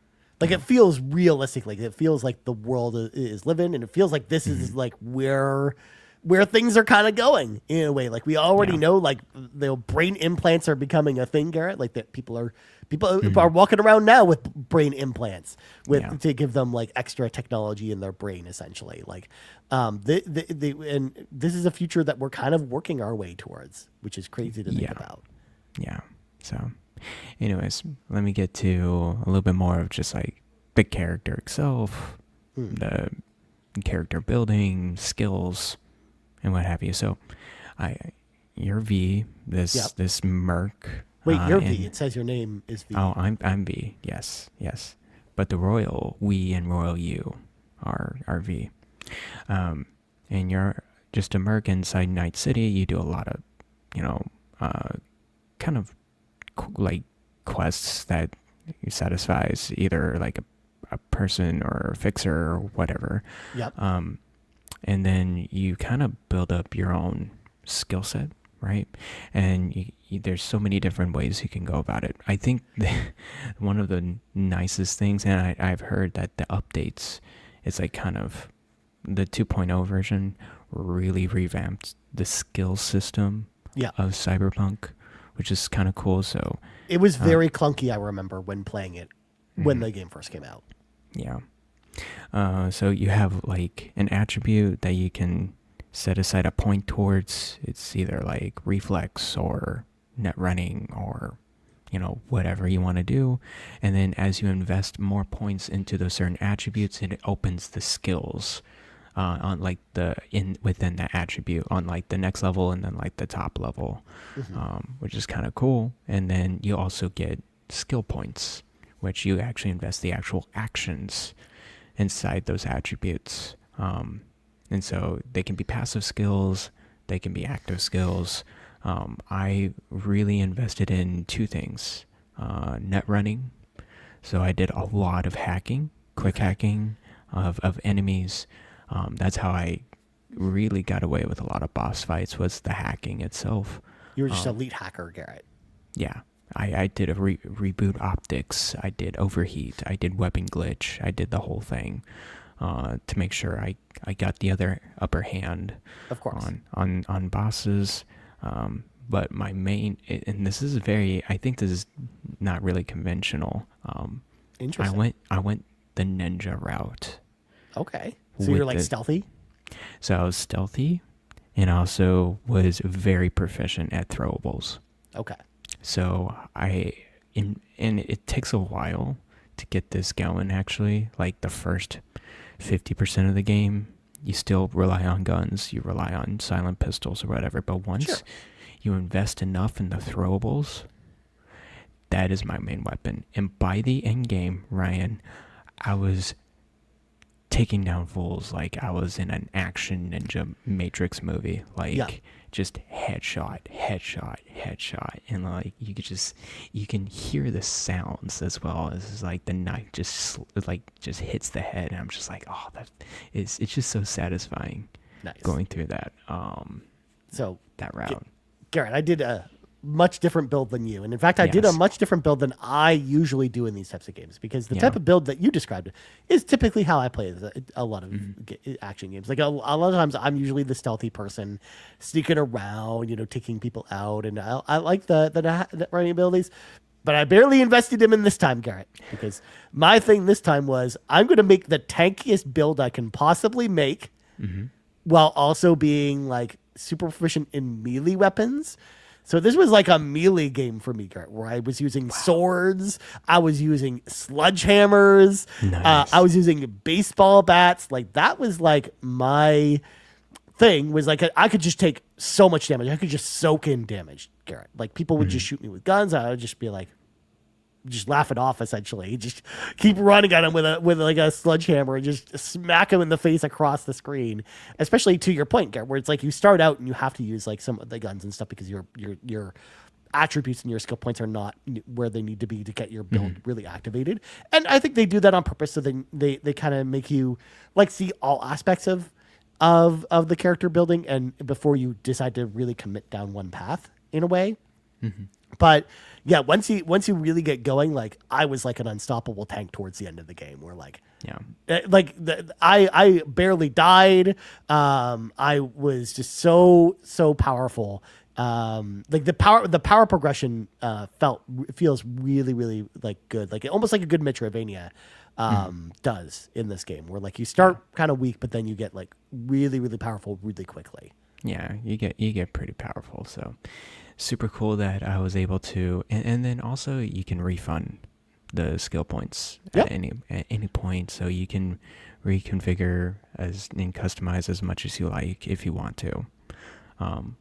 Like it feels realistic. Like it feels like the world is living, and it feels like this is like where things are kind of going in a way. Like we already know, like the brain implants are becoming a thing, Garrett. Like that people are walking around now with brain implants to give them like extra technology in their brain, essentially. Like, and this is a future that we're kind of working our way towards, which is crazy to think about. Yeah. So, anyways, let me get to a little bit more of just like the character itself, the character building, skills, and what have you. So, you're V, this merc. Wait, you're V. It says your name is V. Oh, I'm V. Yes. But the royal we and royal you are V. And you're just a merc inside Night City. You do a lot of, you know, kind of like quests that satisfies either like a person or a fixer or whatever. Yep. And then you kind of build up your own skill set, right? And there's so many different ways you can go about it. I think one of the nicest things, and I've heard that the updates, it's like kind of the 2.0 version really revamped the skill system of Cyberpunk, which is kind of cool. So it was very clunky, I remember, when playing it when the game first came out. Yeah. So you have like an attribute that you can set aside a point towards. It's either like reflex or net running or, you know, whatever you want to do. And then as you invest more points into those certain attributes, it opens the skills on like within the attribute on like the next level and then like the top level, which is kind of cool. And then you also get skill points, which you actually invest the actual actions inside those attributes. And so they can be passive skills, they can be active skills. I really invested in two things. Net running. So I did a lot of hacking, quick hacking of enemies. That's how I really got away with a lot of boss fights, was the hacking itself. You were just an elite hacker, Garrett. Yeah. I did a reboot optics. I did overheat. I did weapon glitch. I did the whole thing to make sure I got the other upper hand, of course, on bosses. But my main, and this is I think this is not really conventional. Interesting. I went the ninja route. Okay. So you're like stealthy? So I was stealthy and also was very proficient at throwables. Okay. So and it takes a while to get this going, actually. Like the first 50% of the game, you still rely on guns, you rely on silent pistols or whatever. But once you invest enough in the throwables, that is my main weapon. And by the end game, Ryan, I was taking down fools like I was in an action ninja Matrix movie. Like just headshot, headshot, headshot, and like you can hear the sounds as well as like the knife just hits the head, and I'm just like, oh, it's just so satisfying. Nice. Going through that that route. Garrett, I did a much different build than you. And in fact, I did a much different build than I usually do in these types of games, because the type of build that you described is typically how I play a lot of action games. Like a lot of times I'm usually the stealthy person sneaking around, taking people out. And I like the running abilities, but I barely invested him in this time, Garrett, because my thing this time was I'm going to make the tankiest build I can possibly make while also being like super proficient in melee weapons. So this was like a melee game for me, Garrett, where I was using swords, I was using sledgehammers, I was using baseball bats. Like that was like my thing, was like I could just take so much damage. I could just soak in damage, Garrett. Like people would just shoot me with guns. I would just be like, just laugh it off, essentially. Just keep running at him with like a sledgehammer and just smack him in the face across the screen. Especially to your point, Garrett, where it's like you start out and you have to use like some of the guns and stuff because your attributes and your skill points are not where they need to be to get your build really activated. And I think they do that on purpose, so they kind of make you like see all aspects of the character building and before you decide to really commit down one path in a way. But yeah, once you really get going, like I was like an unstoppable tank towards the end of the game, where like I barely died. I was just so powerful. Like the power progression feels really, really like good, like almost like a good Metroidvania does in this game, where like you start kind of weak, but then you get like really, really powerful really quickly. Yeah, you get pretty powerful. So super cool that I was able to, and then also you can refund the skill points at any point, so you can reconfigure and customize as much as you like if you want to,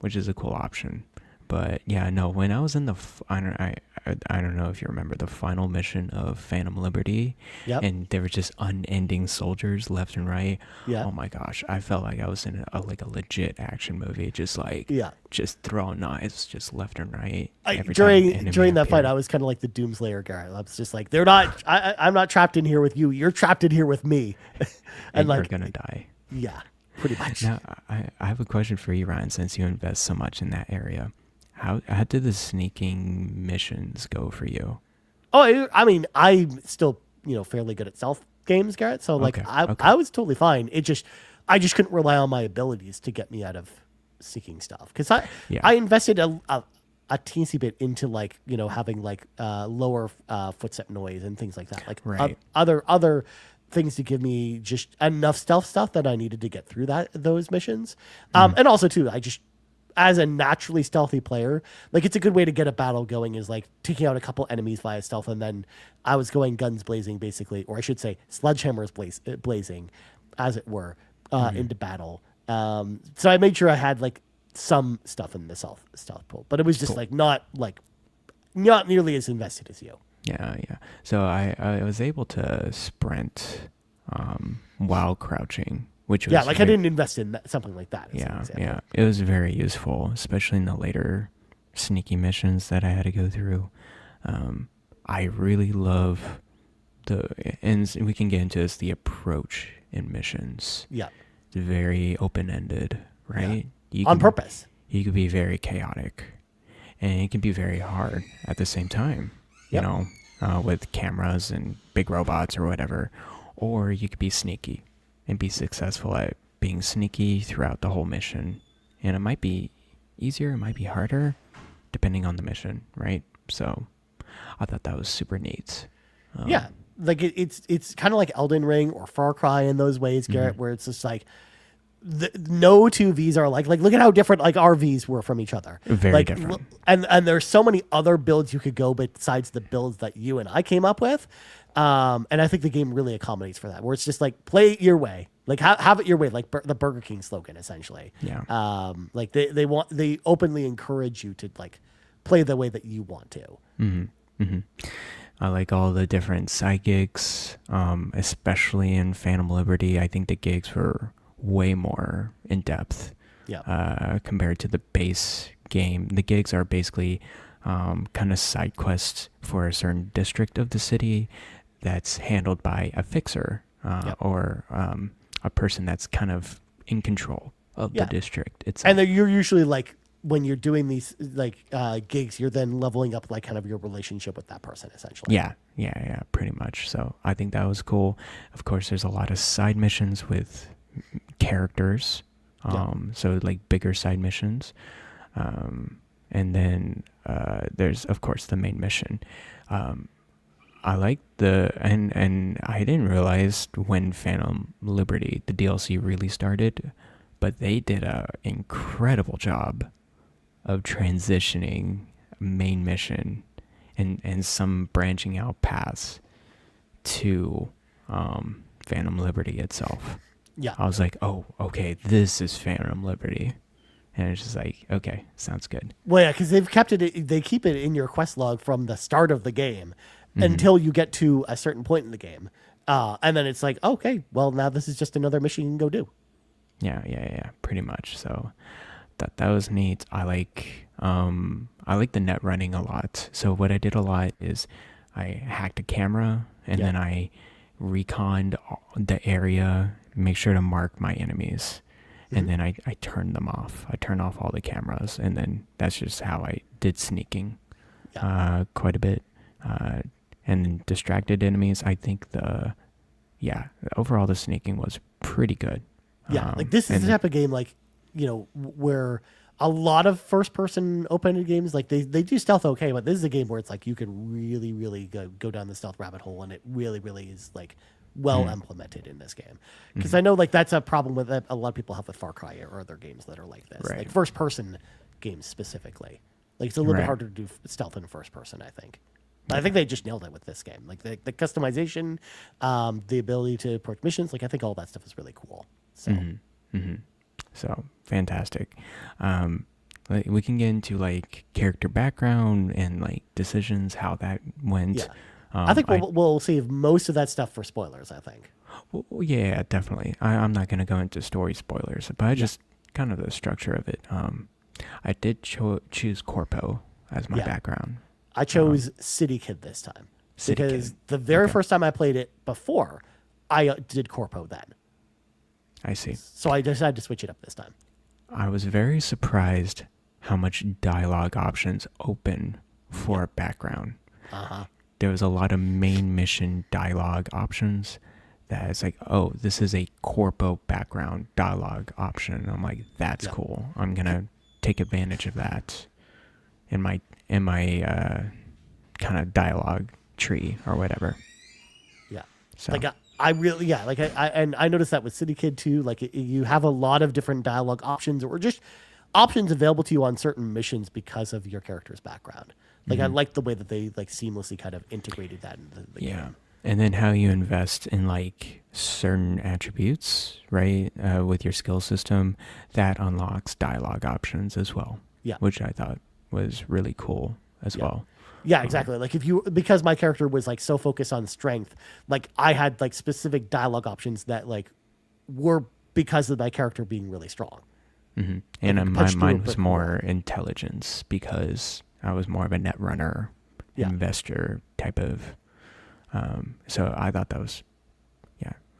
which is a cool option. But yeah, no, when I was in I don't know if you remember the final mission of Phantom Liberty, and there were just unending soldiers left and right. Oh my gosh, I felt like I was in a legit action movie, just throwing knives just left and right. During that fight, I was kind of like the Doomslayer guy. I was just like, they're not. I'm not trapped in here with you. You're trapped in here with me, and like, you're gonna die. Yeah, pretty much. Now, I have a question for you, Ryan. Since you invest so much in that area, how did the sneaking missions go for you? Oh, I mean, I'm still fairly good at stealth games, Garrett. So like I was totally fine. I just couldn't rely on my abilities to get me out of sneaking stuff, because I invested a teensy bit into like having like lower footstep noise and things like that, like other things to give me just enough stealth stuff that I needed to get through those missions. And also too, I just, as a naturally stealthy player, like it's a good way to get a battle going is like taking out a couple enemies via stealth, and then I was going guns blazing basically, or I should say sledgehammers blazing, as it were, into battle. So I made sure I had like some stuff in the stealth pool, but it was just like not nearly as invested as you. Yeah. So I was able to sprint while crouching, which was I didn't invest in something like that. Yeah. It was very useful, especially in the later sneaky missions that I had to go through. I really love and we can get into this, the approach in missions. Yeah. It's very open-ended, right? Yeah. On purpose. You could be very chaotic, and it can be very hard at the same time, with cameras and big robots or whatever. Or you could be sneaky and be successful at being sneaky throughout the whole mission. And it might be easier, it might be harder, depending on the mission, right? So I thought that was super neat. Like it's kind of like Elden Ring or Far Cry in those ways, Garrett, where it's just like no two Vs are alike. Like, look at how different like our Vs were from each other. Very like, different. And there's so many other builds you could go besides the builds that you and I came up with. And I think the game really accommodates for that, where it's just like play it your way, like have it your way, like the Burger King slogan essentially. Yeah. Like they openly encourage you to like play the way that you want to. I like all the different side gigs, especially in Phantom Liberty. I think the gigs were way more in depth compared to the base game. The gigs are basically kind of side quests for a certain district of the city that's handled by a fixer or a person that's kind of in control of the district itself. And you're usually like, when you're doing these like gigs, you're then leveling up like kind of your relationship with that person essentially. Yeah, pretty much. So I think that was cool. Of course, there's a lot of side missions with characters, so like bigger side missions, and then there's of course the main mission. I like and I didn't realize when Phantom Liberty, the DLC, really started, but they did an incredible job of transitioning main mission and some branching out paths to Phantom Liberty itself. Yeah. I was like, oh, okay, this is Phantom Liberty. And it's just like, okay, sounds good. Well, yeah, because they keep it in your quest log from the start of the game until you get to a certain point in the game. And then it's like, okay, well, now this is just another mission you can go do. Yeah, pretty much. So that was neat. I like the net running a lot. So what I did a lot is I hacked a camera and then I reconned the area, make sure to mark my enemies, and then I turned them off. I turned off all the cameras, and then that's just how I did sneaking quite a bit. And then distracted enemies, I think overall the sneaking was pretty good. Yeah, like this is the type of game like, where a lot of first-person open-ended games, like they do stealth okay, but this is a game where it's like you can really, really go down the stealth rabbit hole, and it really, really is like well implemented in this game. Because I know like that's a problem with that a lot of people have with Far Cry or other games that are like this, like first-person games specifically. Like it's a little bit harder to do stealth in first-person, I think. But I think they just nailed it with this game. Like the customization, the ability to approach missions, like I think all that stuff is really cool. So. So fantastic. We can get into like character background and like decisions, how that went. Yeah. I think we'll save most of that stuff for spoilers, I think. Well, yeah, definitely. I'm not going to go into story spoilers, but I just kind of the structure of it. I did choose Corpo as my background. I chose City Kid this time because the very first time I played it before, I did Corpo then. I see. So I decided to switch it up this time. I was very surprised how much dialogue options open for a background. There was a lot of main mission dialogue options that is like, oh, this is a Corpo background dialogue option. And I'm like, that's cool. I'm going to take advantage of that in my kind of dialogue tree or whatever. Yeah. So. Like I really, like I noticed that with City Kid too. Like you have a lot of different dialogue options or just options available to you on certain missions because of your character's background. Like I like the way that they like seamlessly kind of integrated that into the game. And then how you invest in like certain attributes, right? With your skill system that unlocks dialogue options as well. Yeah. Which I thought was really cool as well. Yeah, exactly. Like because my character was like so focused on strength, like I had like specific dialogue options that like were because of my character being really strong. And mine was more intelligence because I was more of a net runner, investor type of. So I thought that was,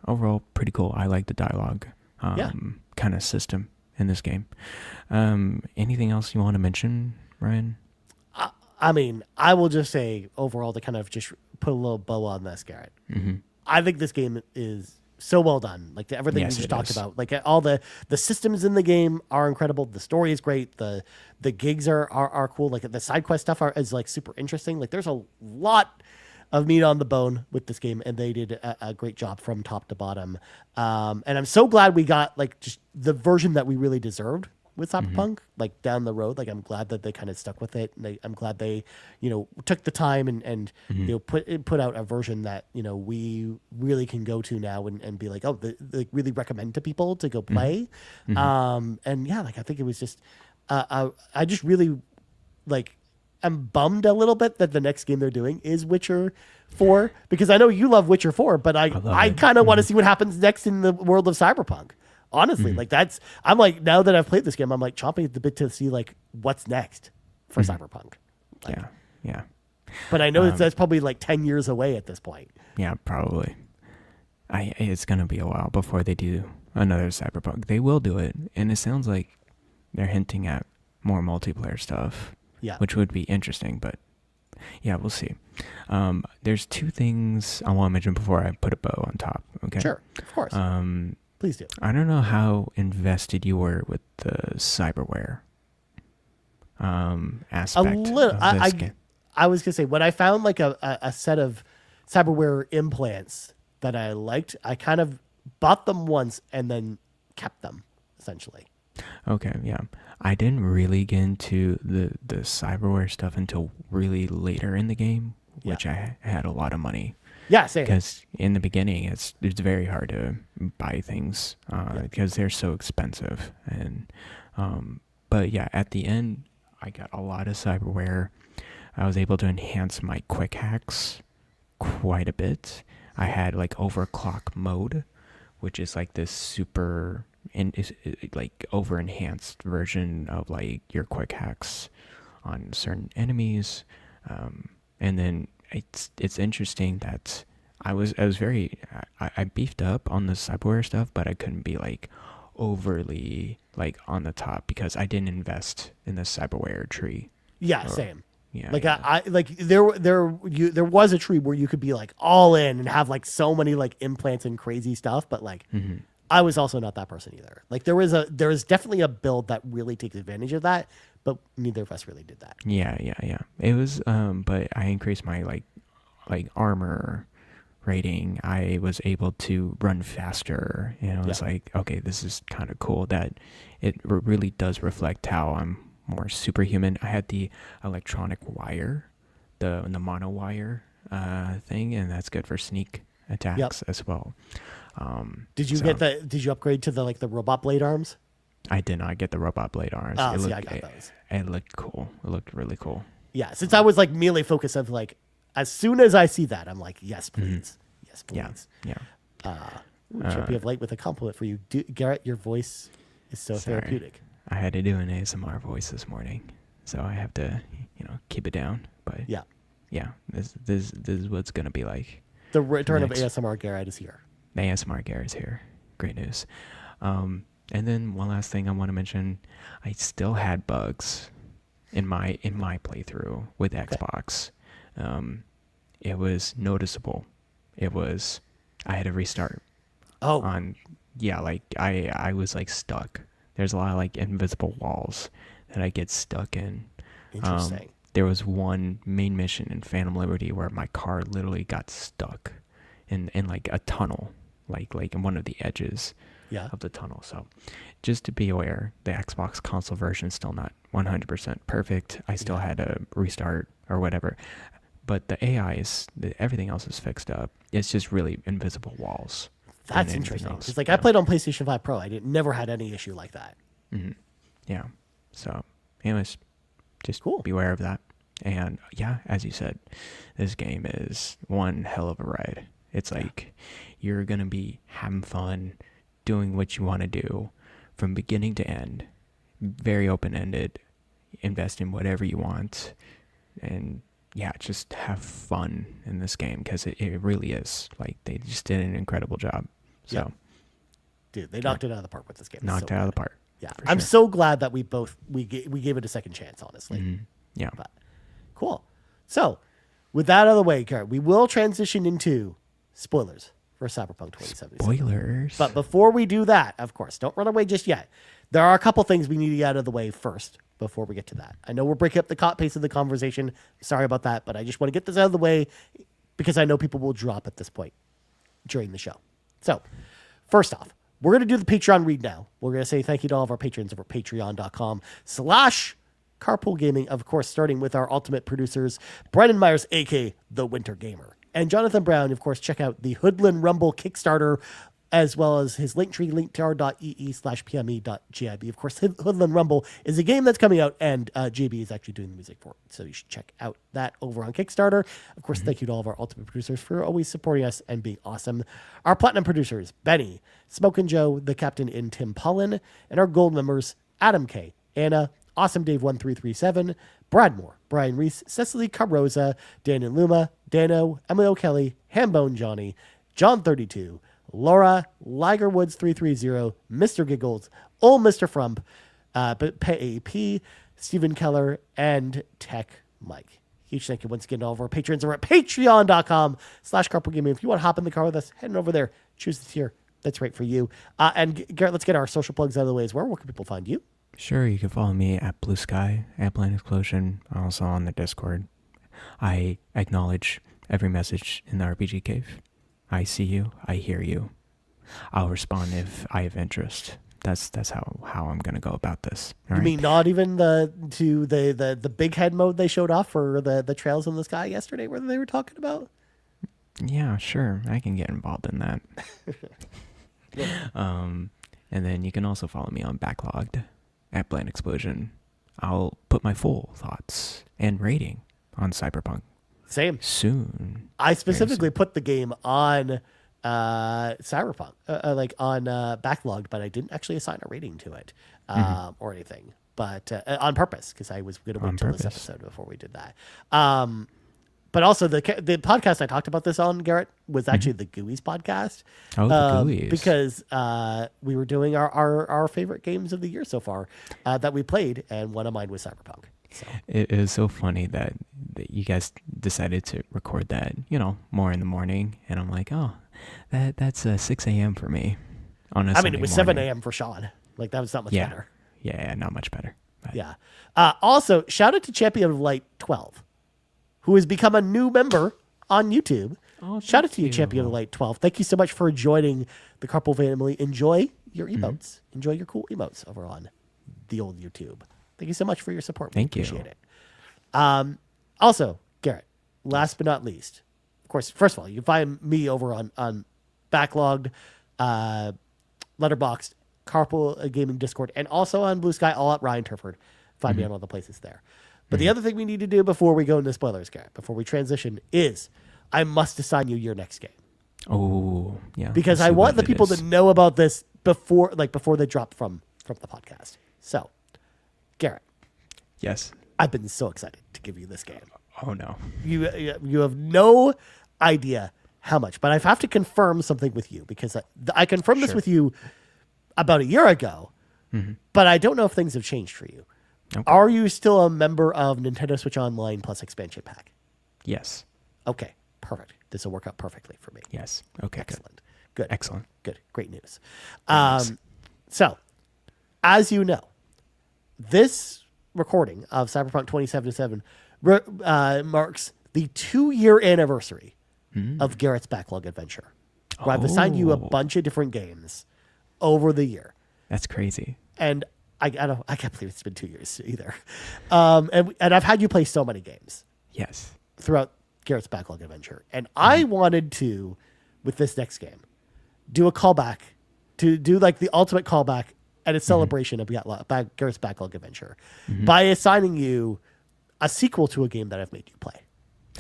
overall pretty cool. I like the dialogue kind of system in this game. Anything else you want to mention, Ryan? I mean, I will just say overall to kind of just put a little bow on this, Garrett. I think this game is so well done. Like everything we just talked about, like all the systems in the game are incredible. The story is great. The gigs are cool. Like the side quest stuff is like super interesting. Like there's a lot of meat on the bone with this game, and they did a great job from top to bottom. And I'm so glad we got like just the version that we really deserved with Cyberpunk, like down the road. Like I'm glad that they kind of stuck with it. And I'm glad they, took the time and put out a version that we really can go to now and be like, like really recommend to people to go play. And yeah, like I think it was just, I just really like. I'm bummed a little bit that the next game they're doing is Witcher 4 because I know you love Witcher 4, but I kind of want to see what happens next in the world of Cyberpunk. Honestly, like I'm like, now that I've played this game, I'm like chomping at the bit to see like what's next for Cyberpunk. Like, yeah. But I know that's probably like 10 years away at this point. Yeah, probably. It's going to be a while before they do another Cyberpunk. They will do it, and it sounds like they're hinting at more multiplayer stuff. Yeah. Which would be interesting, but yeah, we'll see. There's two things I want to mention before I put a bow on top. Okay. Sure, of course. Please do. I don't know how invested you were with the cyberware aspect. A little. Of this game. I was gonna say when I found like a set of cyberware implants that I liked, I kind of bought them once and then kept them essentially. Okay, yeah. I didn't really get into the cyberware stuff until really later in the game, which I had a lot of money. Yeah, same. Because in the beginning, it's very hard to buy things because they're so expensive. And but yeah, at the end, I got a lot of cyberware. I was able to enhance my quick hacks quite a bit. I had like overclock mode, which is like this super is like over enhanced version of like your quick hacks on certain enemies. And then it's interesting that I beefed up on the cyberware stuff, but I couldn't be like overly like on the top because I didn't invest in the cyberware tree. Yeah, same. Yeah, like I like there was a tree where you could be like all in and have like so many like implants and crazy stuff, but like I was also not that person either. Like there is definitely a build that really takes advantage of that, but neither of us really did that. Yeah. It was but I increased my like armor rating. I was able to run faster. It's like, okay, this is kind of cool that it really does reflect how I'm more superhuman. I had the electronic wire, the mono wire thing, and that's good for sneak attacks as well. Did you upgrade to the robot blade arms? I did not get the robot blade arms. I got those. It looked cool. It looked really cool. Yeah, since I was like melee focused of like, as soon as I see that, I'm like, yes, please. Yes, please. Yeah. Should be of late with a compliment for you. Garrett, your voice is so therapeutic. I had to do an ASMR voice this morning, so I have to, keep it down. But yeah, this is what's gonna be like. The return of ASMR Garrett is here. The ASMR Garrett is here. Great news. And then one last thing I want to mention, I still had bugs in my playthrough with Xbox. It was noticeable. I had to restart. Oh. I was like stuck. There's a lot of like invisible walls that I get stuck in. Interesting. There was one main mission in Phantom Liberty where my car literally got stuck in like a tunnel, like in one of the edges of the tunnel. So just to be aware, the Xbox console version is still not 100% perfect. I still had to restart or whatever. But the AI everything else is fixed up. It's just really invisible walls. That's interesting. It's like I played on PlayStation 5 Pro. I never had any issue like that. Mm-hmm. Yeah. So, anyways, just beware of that. And yeah, as you said, this game is one hell of a ride. It's like you're going to be having fun, doing what you want to do from beginning to end. Very open-ended. Invest in whatever you want. And yeah, just have fun in this game because it really is. Like, they just did an incredible job. So, dude, they knocked it out of the park with this game. Knocked it out of the park. Yeah, I'm so glad that we gave it a second chance. Honestly, yeah. But, cool. So, with that out of the way, Garrett, we will transition into spoilers for Cyberpunk 2077. Spoilers. But before we do that, of course, don't run away just yet. There are a couple things we need to get out of the way first before we get to that. I know we're breaking up the pace of the conversation. Sorry about that, but I just want to get this out of the way because I know people will drop at this point during the show. So, first off, we're going to do the Patreon read now. We're going to say thank you to all of our patrons over at patreon.com/Carpool Gaming. Of course, starting with our ultimate producers, Brennan Myers, a.k.a. The Winter Gamer. And Jonathan Brown, of course, check out the Hoodlin Rumble Kickstarter, as well as his link tree, linktr.ee/pme.gib. Of course, Hoodlin Rumble is a game that's coming out, and JB is actually doing the music for it. So you should check out that over on Kickstarter. Of course, thank you to all of our ultimate producers for always supporting us and being awesome. Our platinum producers, Benny, Smokin' Joe, the captain in Tim Paullin, and our gold members, Adam K, Anna, Awesome Dave 1337, Brad Moore, Brian Reese, Cecily Carrozza, Dan and Luma, Dannohh, Emily O'Kelly, Hambone Jonny, John 32, Laura, Liger Woods 330, Mr. Giggles, OldMrFrump, Peje, Stephen Keller, and TechMike. Huge thank you once again to all of our patrons over at patreon.com/carpoolgaming. If you want to hop in the car with us, head on over there, choose the tier that's right for you. And Garrett, let's get our social plugs out of the way as well. Where can people find you? Sure, you can follow me at Blue Sky, at Blind Explosion, also on the Discord. I acknowledge every message in the RPG Cave. I see you, I hear you. I'll respond if I have interest. That's how I'm gonna go about this. All You right? mean not even the big head mode they showed off for the trails in the sky yesterday, where they were talking about? Yeah, sure, I can get involved in that. And then you can also follow me on Backlogged at Blind Explosion. I'll put my full thoughts and rating on Cyberpunk Same. soon. I specifically put the game on Cyberpunk, on Backlogged, but I didn't actually assign a rating to it or anything. But on purpose, because I was going to wait until this episode before we did that. But also the podcast I talked about this on, Garrett, was actually the GUI's podcast. Oh, the GUI's. Because we were doing our favorite games of the year so far that we played, and one of mine was Cyberpunk. So. It is so funny that you guys decided to record that, more in the morning. And I'm like, oh, that's 6 a.m. for me. On a I mean, it was Sunday 7 morning. a.m. for Sean. Like, that was not much Yeah. better. Yeah, not much better. But Yeah. Also, shout out to Champion of Light 12, who has become a new member on YouTube. Oh, Shout out thank to you, you. Champion of Light 12. Thank you so much for joining the Carpool family. Enjoy your emotes. Enjoy your cool emotes over on the old YouTube. Thank you so much for your support. We Thank you. appreciate it. Also, Garrett, last but not least, of course, first of all, you can find me over on Backlogged, Letterboxd, Carpool Gaming Discord, and also on Blue Sky, all at Ryan Turford. Find me on all the places there. But the other thing we need to do before we go into spoilers, Garrett, before we transition, is I must assign you your next game. Oh, yeah. Because let's I see want what the it people is. to know about this before they drop from the podcast. So, Garrett, Yes. I've been so excited to give you this game. Oh, no. You have no idea how much, but I have to confirm something with you because I confirmed this Sure. with you about a year ago, but I don't know if things have changed for you. Okay. Are you still a member of Nintendo Switch Online Plus Expansion Pack? Yes. Okay, perfect. This will work out perfectly for me. Yes. Okay, Excellent. Good. Excellent. Good. Great news. Thanks. So, as you know, this recording of Cyberpunk 2077 marks the 2-year anniversary of Garrett's Backlog Adventure, where I've assigned you a Oh. bunch of different games over the year. That's crazy. And I can't believe it's been 2 years either. And I've had you play so many games Yes. throughout Garrett's Backlog Adventure. And I wanted to, with this next game, do a callback, to do like the ultimate callback and a celebration of Garrett's Backlog Adventure by assigning you a sequel to a game that I've made you play.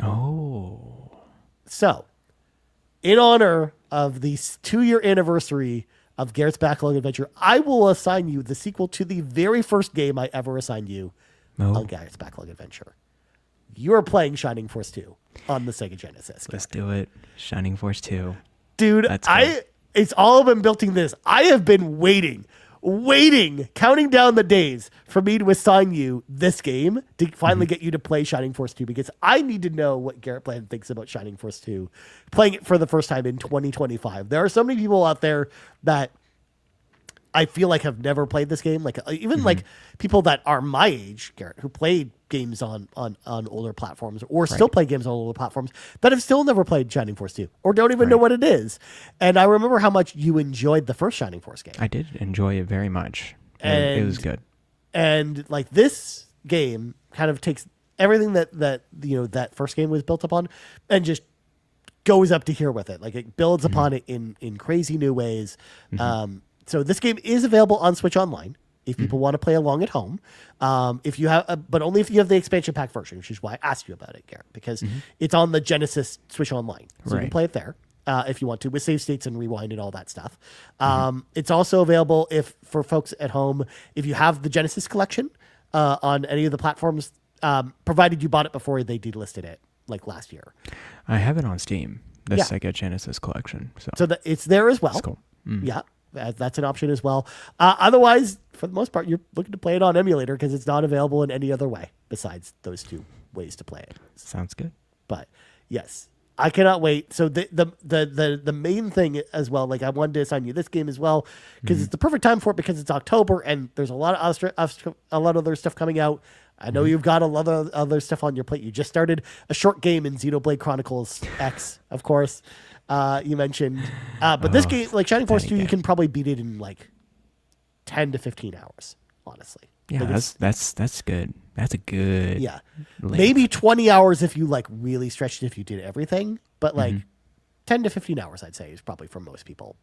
Oh. So, in honor of the 2-year anniversary of Garrett's Backlog Adventure, I will assign you the sequel to the very first game I ever assigned you Oh. on Garrett's Backlog Adventure. You are playing Shining Force 2 on the Sega Genesis. Let's do it. Shining Force 2. Dude, Let's go. it's all been building this. I have been waiting, counting down the days for me to assign you this game to finally get you to play Shining Force 2, because I need to know what Garrett Bland thinks about Shining Force 2, playing it for the first time in 2025. There are so many people out there that I feel like have never played this game. Like even like people that are my age, Garrett, who played games on older platforms or still play games on older platforms that have still never played Shining Force 2 or don't even know what it is. And I remember how much you enjoyed the first Shining Force game. I did enjoy it very much. It was good. And like this game kind of takes everything that you know that first game was built upon and just goes up to here with it. Like it builds upon it in crazy new ways. So this game is available on Switch Online if people want to play along at home. If you have, but only if you have the expansion pack version, which is why I asked you about it, Garrett, because it's on the Genesis Switch Online, so you can play it there if you want to with save states and rewind and all that stuff. It's also available for folks at home if you have the Genesis collection on any of the platforms, provided you bought it before they delisted it like last year. I have it on Steam, the Sega Genesis collection. So it's there as well. That's cool. Yeah. That's an option as well. Otherwise, for the most part, you're looking to play it on emulator because it's not available in any other way besides those two ways to play it. Sounds good. But yes, I cannot wait. So the main thing as well, like I wanted to assign you this game as well because it's the perfect time for it because it's October and there's a lot of other stuff coming out. I know you've got a lot of other stuff on your plate. You just started a short game in Xenoblade Chronicles X, of course. You mentioned, but this game, like Shining Force 2, you can probably beat it in like 10 to 15 hours, honestly. Yeah, like that's good. That's a good. Yeah, length. maybe 20 hours if you like really stretched it if you did everything, but like 10 to 15 hours, I'd say, is probably for most people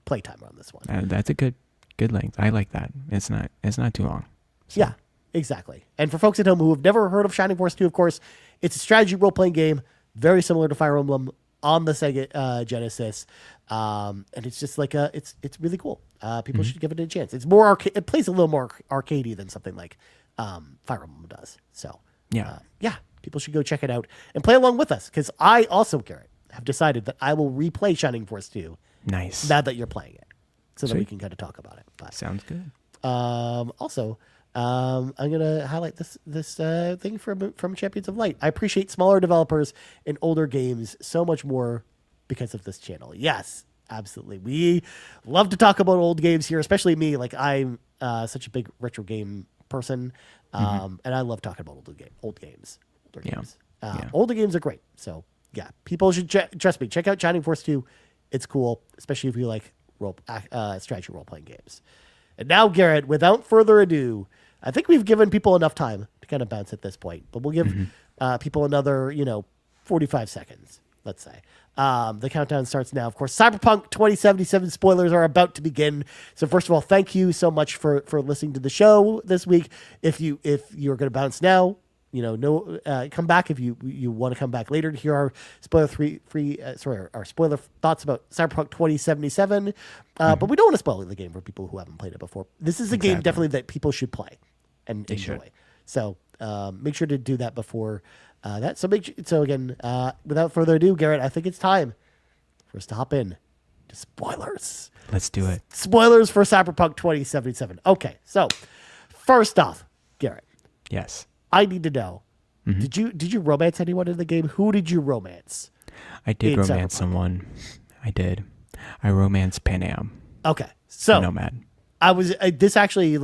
playtime on this one. That's a good length. I like that. It's not too long. So. Yeah, exactly. And for folks at home who have never heard of Shining Force 2, of course, it's a strategy role playing game, very similar to Fire Emblem on the Sega Genesis, and it's just like it's really cool. People should give it a chance. It's more it plays a little more arcadey than something like Fire Emblem does. So yeah, people should go check it out and play along with us because I also, Garrett, have decided that I will replay Shining Force 2. Nice. Now that you're playing it, so that we can kind of talk about it. But, sounds good. Also. I'm gonna highlight this thing from Champions of Light. I appreciate smaller developers and older games so much more because of this channel. Yes, absolutely. We love to talk about old games here, especially me. Like I'm such a big retro game person, and I love talking about older games. Older games are great. So yeah, people should trust me. Check out Shining Force 2. It's cool, especially if you like strategy role playing games. And now, Garrett, without further ado, I think we've given people enough time to kind of bounce at this point, but we'll give people another, 45 seconds, let's say. The countdown starts now. Of course, Cyberpunk 2077 spoilers are about to begin. So first of all, thank you so much for listening to the show this week. If you're going to bounce now, come back if you want to come back later to hear our our spoiler thoughts about Cyberpunk 2077. But we don't want to spoil the game for people who haven't played it before. This is a game definitely that people should play and enjoy. So make sure to do that before that. So again, without further ado, Garrett, I think it's time for us to hop in to spoilers. Let's do it. Spoilers for Cyberpunk 2077. Okay, so first off, Garrett. Yes. I need to know. Did you romance anyone in the game? Who did you romance? I did romance someone. I did. I romanced Pan Am. Okay, so Nomad. This actually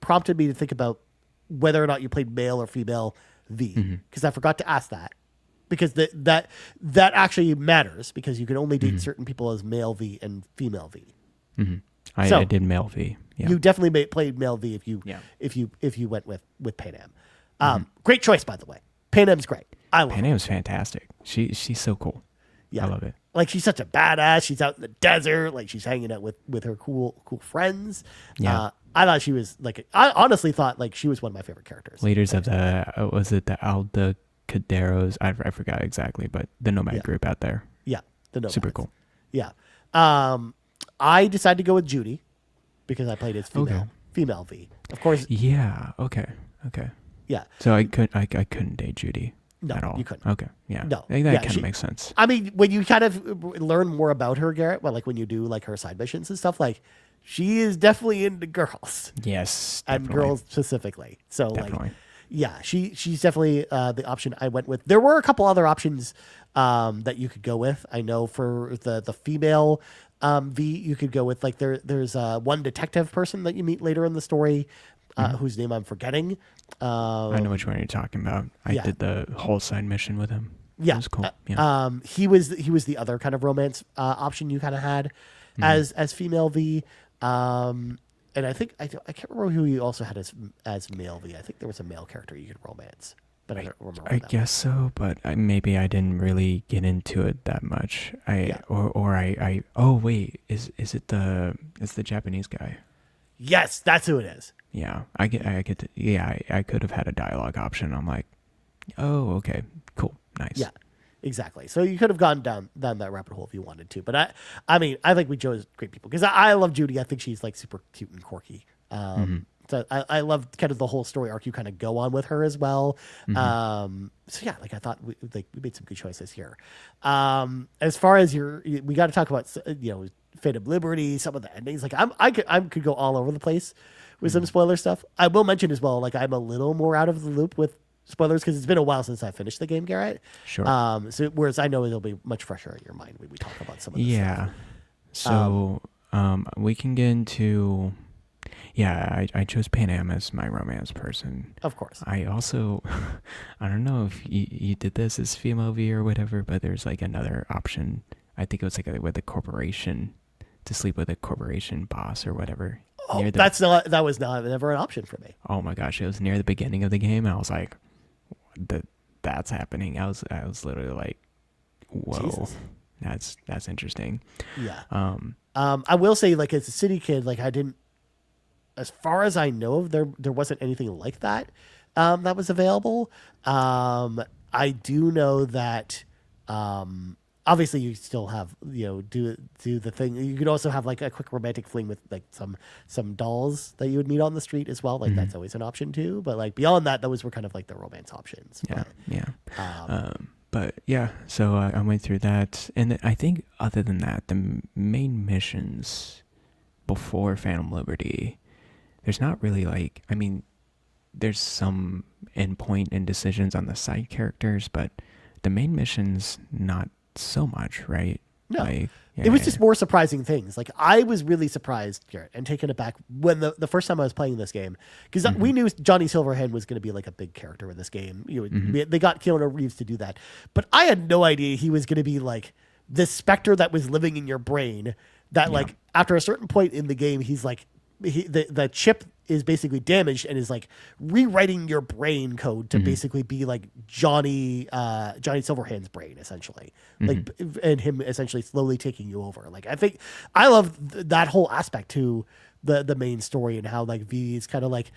prompted me to think about whether or not you played male or female V, because I forgot to ask that, because that actually matters because you can only date certain people as male V and female V. I did male V. Yeah. You definitely played male V if you went with Pan Am. Great choice, by the way. Pan Am's great. I love Pan Am's fantastic. She's so cool. Yeah. I love it. Like she's such a badass. She's out in the desert. Like she's hanging out with her cool friends. Yeah. I thought she was I honestly thought she was one of my favorite characters. Leaders of the was it the Alda Caderos? I forgot exactly, but the Nomad group out there. Yeah, the Nomads. Super cool. Yeah. I decided to go with Judy because I played as female V. Of course. Yeah. Okay. Yeah. So I couldn't date Judy. No, at all. You couldn't. Okay. Yeah. No. That kind of makes sense. I mean, when you kind of learn more about her, Garrett, when you do her side missions and stuff, she is definitely into girls. Yes. And girls specifically. So definitely. Yeah, she's definitely the option I went with. There were a couple other options that you could go with. I know for the female V, you could go with like there's one detective person that you meet later in the story, whose name I'm forgetting. I know which one you're talking about. I did the whole side mission with him. Yeah, It was cool. Yeah. he was the other kind of romance option you kind of had as female V. And I think I can't remember who you also had as male V. I think there was a male character you could romance, but I don't remember. I guess so, but maybe I didn't really get into it that much. Oh wait, is it it's the Japanese guy? Yes, that's who it is. Yeah, I could have had a dialogue option. I'm like, oh, okay, cool, nice. Yeah, exactly. So you could have gone down that rabbit hole if you wanted to. But I mean, I think we chose great people because I love Judy. I think she's like super cute and quirky. So I love kind of the whole story arc you kind of go on with her as well. So yeah, like I thought we made some good choices here. As far as we got to talk about Fate of Liberty, some of the endings. Like I could go all over the place with some spoiler stuff. I will mention as well, like I'm a little more out of the loop with spoilers because it's been a while since I finished the game, Garrett. Sure. So whereas I know it'll be much fresher in your mind when we talk about some of this stuff. So we can get into. Yeah, I chose Pan Am as my romance person. Of course. I also, I don't know if you did this as female V or whatever, but there's like another option. I think it was like with a corporation, to sleep with a corporation boss or whatever. Oh, that was never an option for me. Oh my gosh, it was near the beginning of the game, and I was like, that's happening. I was literally like, whoa, Jesus. that's interesting. Yeah. I will say, like as a city kid, like I didn't. As far as I know of, there wasn't anything like that that was available. I do know that obviously you still have do the thing. You could also have like a quick romantic fling with like some dolls that you would meet on the street as well. Like that's always an option too. But like beyond that, those were kind of like the romance options. But yeah, so I went through that, and I think other than that, the main missions before Phantom Liberty. There's not really like, I mean, there's some endpoint and decisions on the side characters, but the main missions, not so much, right? No. It was just more surprising things. Like I was really surprised, Garrett, and taken aback when the first time I was playing this game, because we knew Johnny Silverhand was going to be like a big character in this game. They got Keanu Reeves to do that, but I had no idea he was going to be like this specter that was living in your brain. That like after a certain point in the game, he's like. The chip is basically damaged and is like rewriting your brain code to basically be like Johnny Silverhand's brain essentially, like and him essentially slowly taking you over. Like I think I love that whole aspect to the main story and how like V is kind of like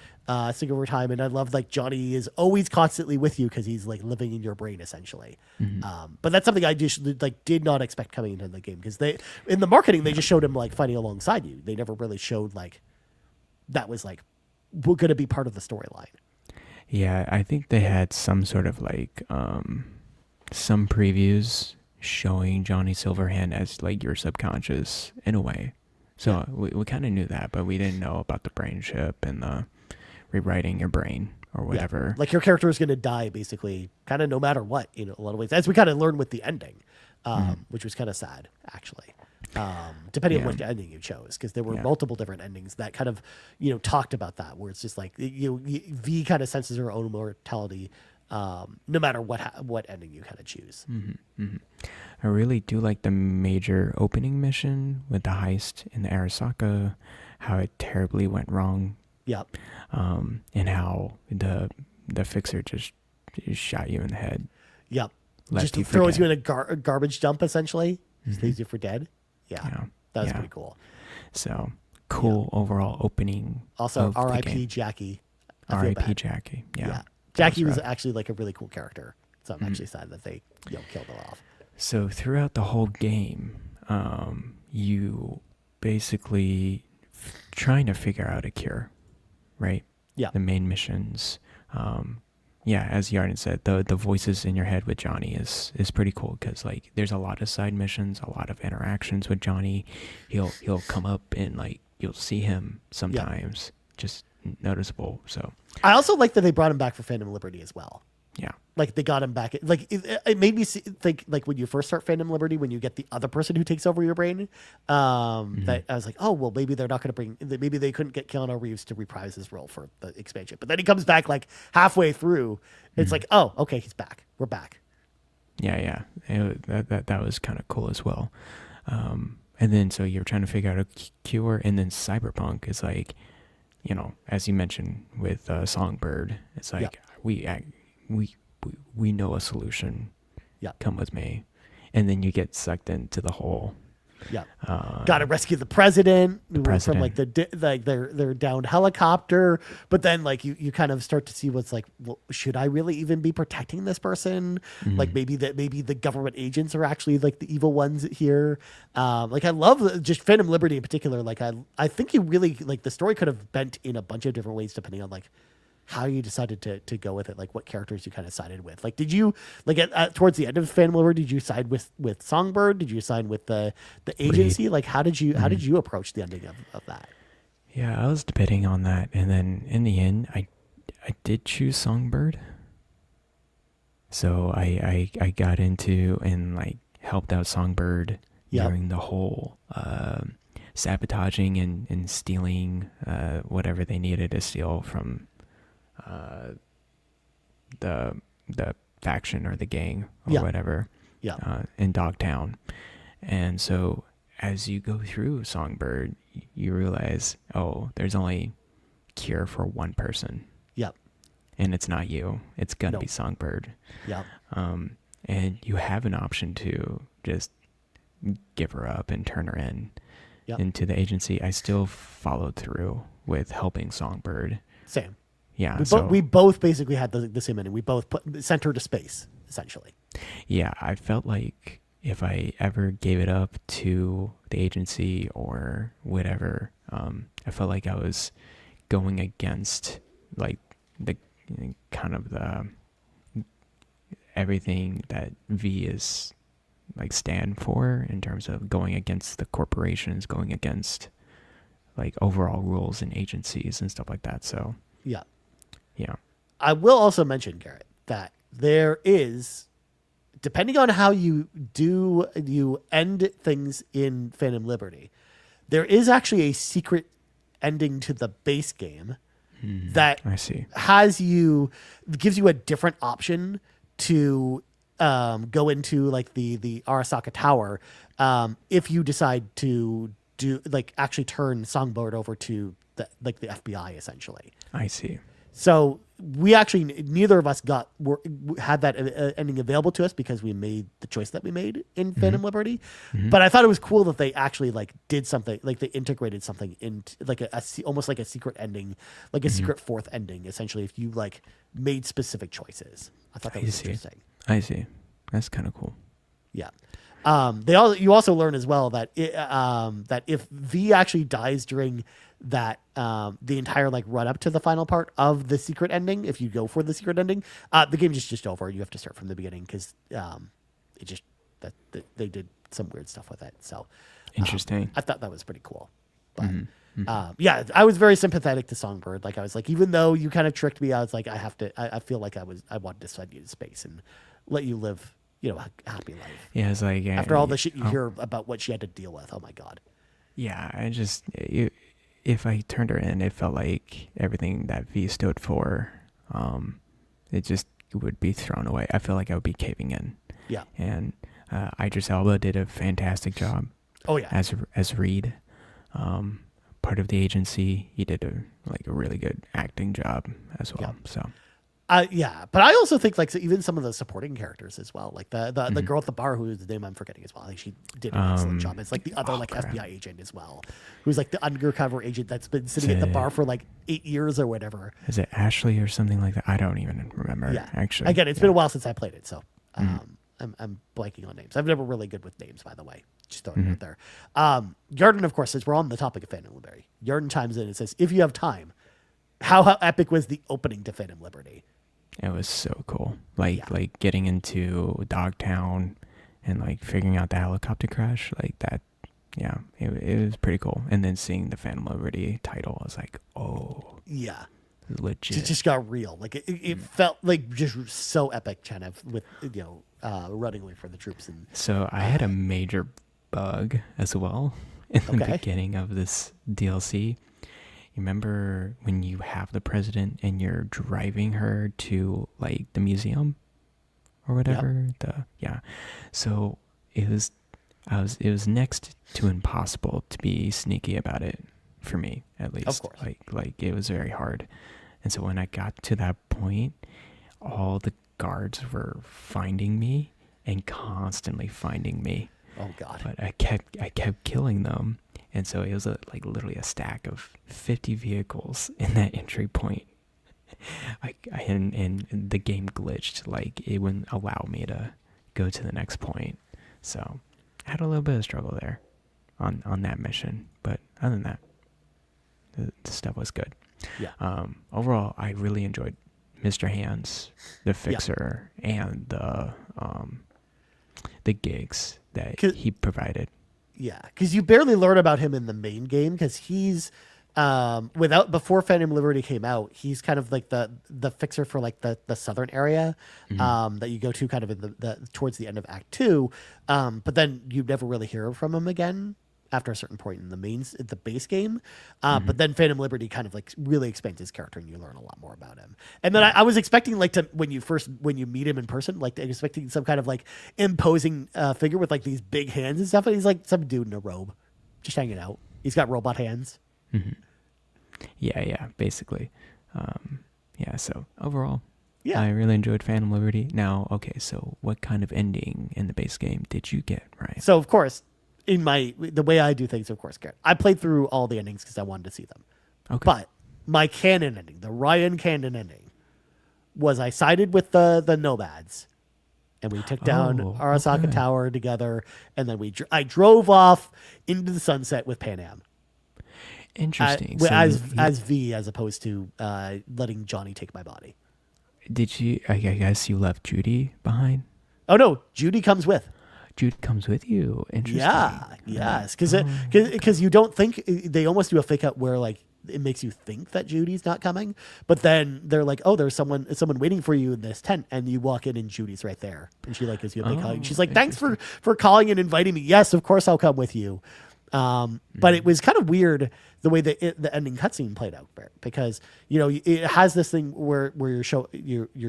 sick over time, and I love like Johnny is always constantly with you because he's like living in your brain essentially. But that's something I just like did not expect coming into the game because they in the marketing they just showed him like fighting alongside you. They never really showed like. That was like going to be part of the storyline. Yeah, I think they had some sort of like some previews showing Johnny Silverhand as like your subconscious in a way. So we kind of knew that, but we didn't know about the brain chip and the rewriting your brain or whatever. Like your character is going to die basically kind of no matter what, a lot of ways, as we kind of learned with the ending, which was kind of sad actually. Depending on which ending you chose, because there were multiple different endings that kind of, talked about that, where it's just like V kind of senses her own mortality, no matter what ending you kind of choose. I really do like the major opening mission with the heist in the Arasaka, how it terribly went wrong. Yep. And how the fixer just shot you in the head. Yep. Left Just throws you in a garbage dump essentially. Just leaves you for dead. Yeah, that was pretty cool. So cool overall opening. Also, R.I.P. Jackie. R.I.P. Jackie. Yeah. Jackie was actually like a really cool character. So I'm actually sad that they killed her off. So throughout the whole game, you basically trying to figure out a cure, right? Yeah. The main missions. As Yarden said, the voices in your head with Johnny is pretty cool because like there's a lot of side missions, a lot of interactions with Johnny. He'll come up and like you'll see him sometimes, just noticeable. So I also like that they brought him back for Phantom Liberty as well. Yeah. like they got him back. Like it made me think like when you first start Phantom Liberty, when you get the other person who takes over your brain, that I was like, oh well, maybe they're not going to maybe they couldn't get Keanu Reeves to reprise his role for the expansion. But then he comes back like halfway through. It's like, oh, okay, he's back. We're back. Yeah. That was kind of cool as well. And then so you're trying to figure out a cure, and then Cyberpunk is like, you know, as you mentioned with Songbird, it's like we know a solution. Yeah. Come with me. And then you get sucked into the whole. Yeah. Got to rescue the president from like their downed helicopter. But then like you kind of start to see what's like, well, should I really even be protecting this person? Like maybe the government agents are actually like the evil ones here. Like I love just Phantom Liberty in particular. Like I think you really like the story could have bent in a bunch of different ways depending on like how you decided to go with it, like what characters you kind of sided with. Like, did you like towards the end of Phantom Liberty, did you side with Songbird? Did you side with the agency? Reed. Like, how did you approach the ending of that? Yeah, I was debating on that, and then in the end, I did choose Songbird. So I got into and like helped out Songbird during the whole sabotaging and stealing whatever they needed to steal from the faction or the gang or whatever in Dogtown. And so as you go through Songbird, you realize, oh, there's only cure for one person. Yep. And it's not you. It's gonna be Songbird. Yep. And you have an option to just give her up and turn her into the agency. I still followed through with helping Songbird. Same. Yeah. We both basically had the same ending. We both sent her to space, essentially. Yeah, I felt like if I ever gave it up to the agency or whatever, I felt like I was going against like the kind of the everything that V is like stand for in terms of going against the corporations, going against like overall rules and agencies and stuff like that. So yeah. I will also mention, Garrett, that there is, depending on how you end things in Phantom Liberty, there is actually a secret ending to the base game that I see. gives you a different option to go into like the Arasaka Tower if you decide to do like actually turn Songbird over to the FBI essentially. I see. So we actually neither of us had that ending available to us because we made the choice that we made in Phantom Liberty. But I thought it was cool that they actually like did something, like they integrated something into like almost like a secret ending, like a secret fourth ending. Essentially, if you like made specific choices, I thought that was interesting. I see. That's kind of cool. Yeah. You also learn as well that that if V actually dies during that the entire like run up to the final part of the secret ending, if you go for the secret ending, the game is just over. You have to start from the beginning because they did some weird stuff with it. So interesting. I thought that was pretty cool. But yeah, I was very sympathetic to Songbird. Like I was like, even though you kind of tricked me, I was like, I feel like I wanted to send you to space and let you live, a happy life. Yeah, it's like after all the shit you hear about what she had to deal with. Oh my God. Yeah, if I turned her in, it felt like everything that V stood for, it just would be thrown away. I feel like I would be caving in. Yeah. And Idris Elba did a fantastic job. Oh yeah. As Reed, part of the agency, he did a really good acting job as well. Yeah. So. Yeah, but I also think like even some of the supporting characters as well, like the girl at the bar whose name I'm forgetting as well. I think she did an excellent job. It's like the other FBI agent as well, who's like the undercover agent that's been sitting at the bar for like 8 years or whatever. Is it Ashley or something like that? I don't even remember. Yeah, actually. Again, it's been a while since I played it, so I'm blanking on names. I'm never really good with names, by the way. Just throwing it out there. Yarden, of course, since we're on the topic of Phantom Liberty, Yarden chimes in and says, "If you have time, how epic was the opening to Phantom Liberty?" It was so cool. Like getting into Dogtown and like figuring out the helicopter crash like that. Yeah, it was pretty cool. And then seeing the Phantom Liberty title, I was like, oh. Yeah. legit. It just got real. Like it felt like just so epic, kind of with running away from the troops. And So I had a major bug as well in the Okay. beginning of this DLC. You remember when you have the president and you're driving her to like the museum or whatever? So it was it was next to impossible to be sneaky about it for me, at least. Of course. Like it was very hard. And so when I got to that point, all the guards were finding me and constantly finding me. Oh God. But I kept killing them. And so it was like literally a stack of 50 vehicles in that entry point. And the game glitched. Like it wouldn't allow me to go to the next point. So I had a little bit of struggle there on that mission. But other than that, the stuff was good. Yeah. Overall, I really enjoyed Mr. Hands, the fixer, and the gigs that he provided. Yeah, because you barely learn about him in the main game because he's before Phantom Liberty came out, he's kind of like the fixer for like the southern area that you go to kind of in the towards the end of Act 2. But then you never really hear from him again after a certain point in the base game. But then Phantom Liberty kind of like really expands his character and you learn a lot more about him. And then I was expecting like when you meet him in person, like expecting some kind of like imposing figure with like these big hands and stuff. And he's like some dude in a robe just hanging out. He's got robot hands. Mm-hmm. Yeah, basically. So overall, I really enjoyed Phantom Liberty. Now, okay, so what kind of ending in the base game did you get, right? So of course, the way I do things, of course, Garrett, I played through all the endings because I wanted to see them. Okay. But my canon ending, the Ryan canon ending, was I sided with the Nomads, and we took down Arasaka Tower together, and then I drove off into the sunset with Pan Am. Interesting. As V, as opposed to letting Johnny take my body. Did you? I guess you left Judy behind. Oh no, Judy comes with. Jude comes with you. Interesting. Yeah, yes, because you don't think they almost do a fake out where like it makes you think that Judy's not coming, but then they're like, oh, there's someone waiting for you in this tent, and you walk in and Judy's right there, and she like gives you a big hug. She's like, thanks for calling and inviting me. Yes, of course I'll come with you. But it was kind of weird the way that the ending cutscene played out, because it has this thing where you're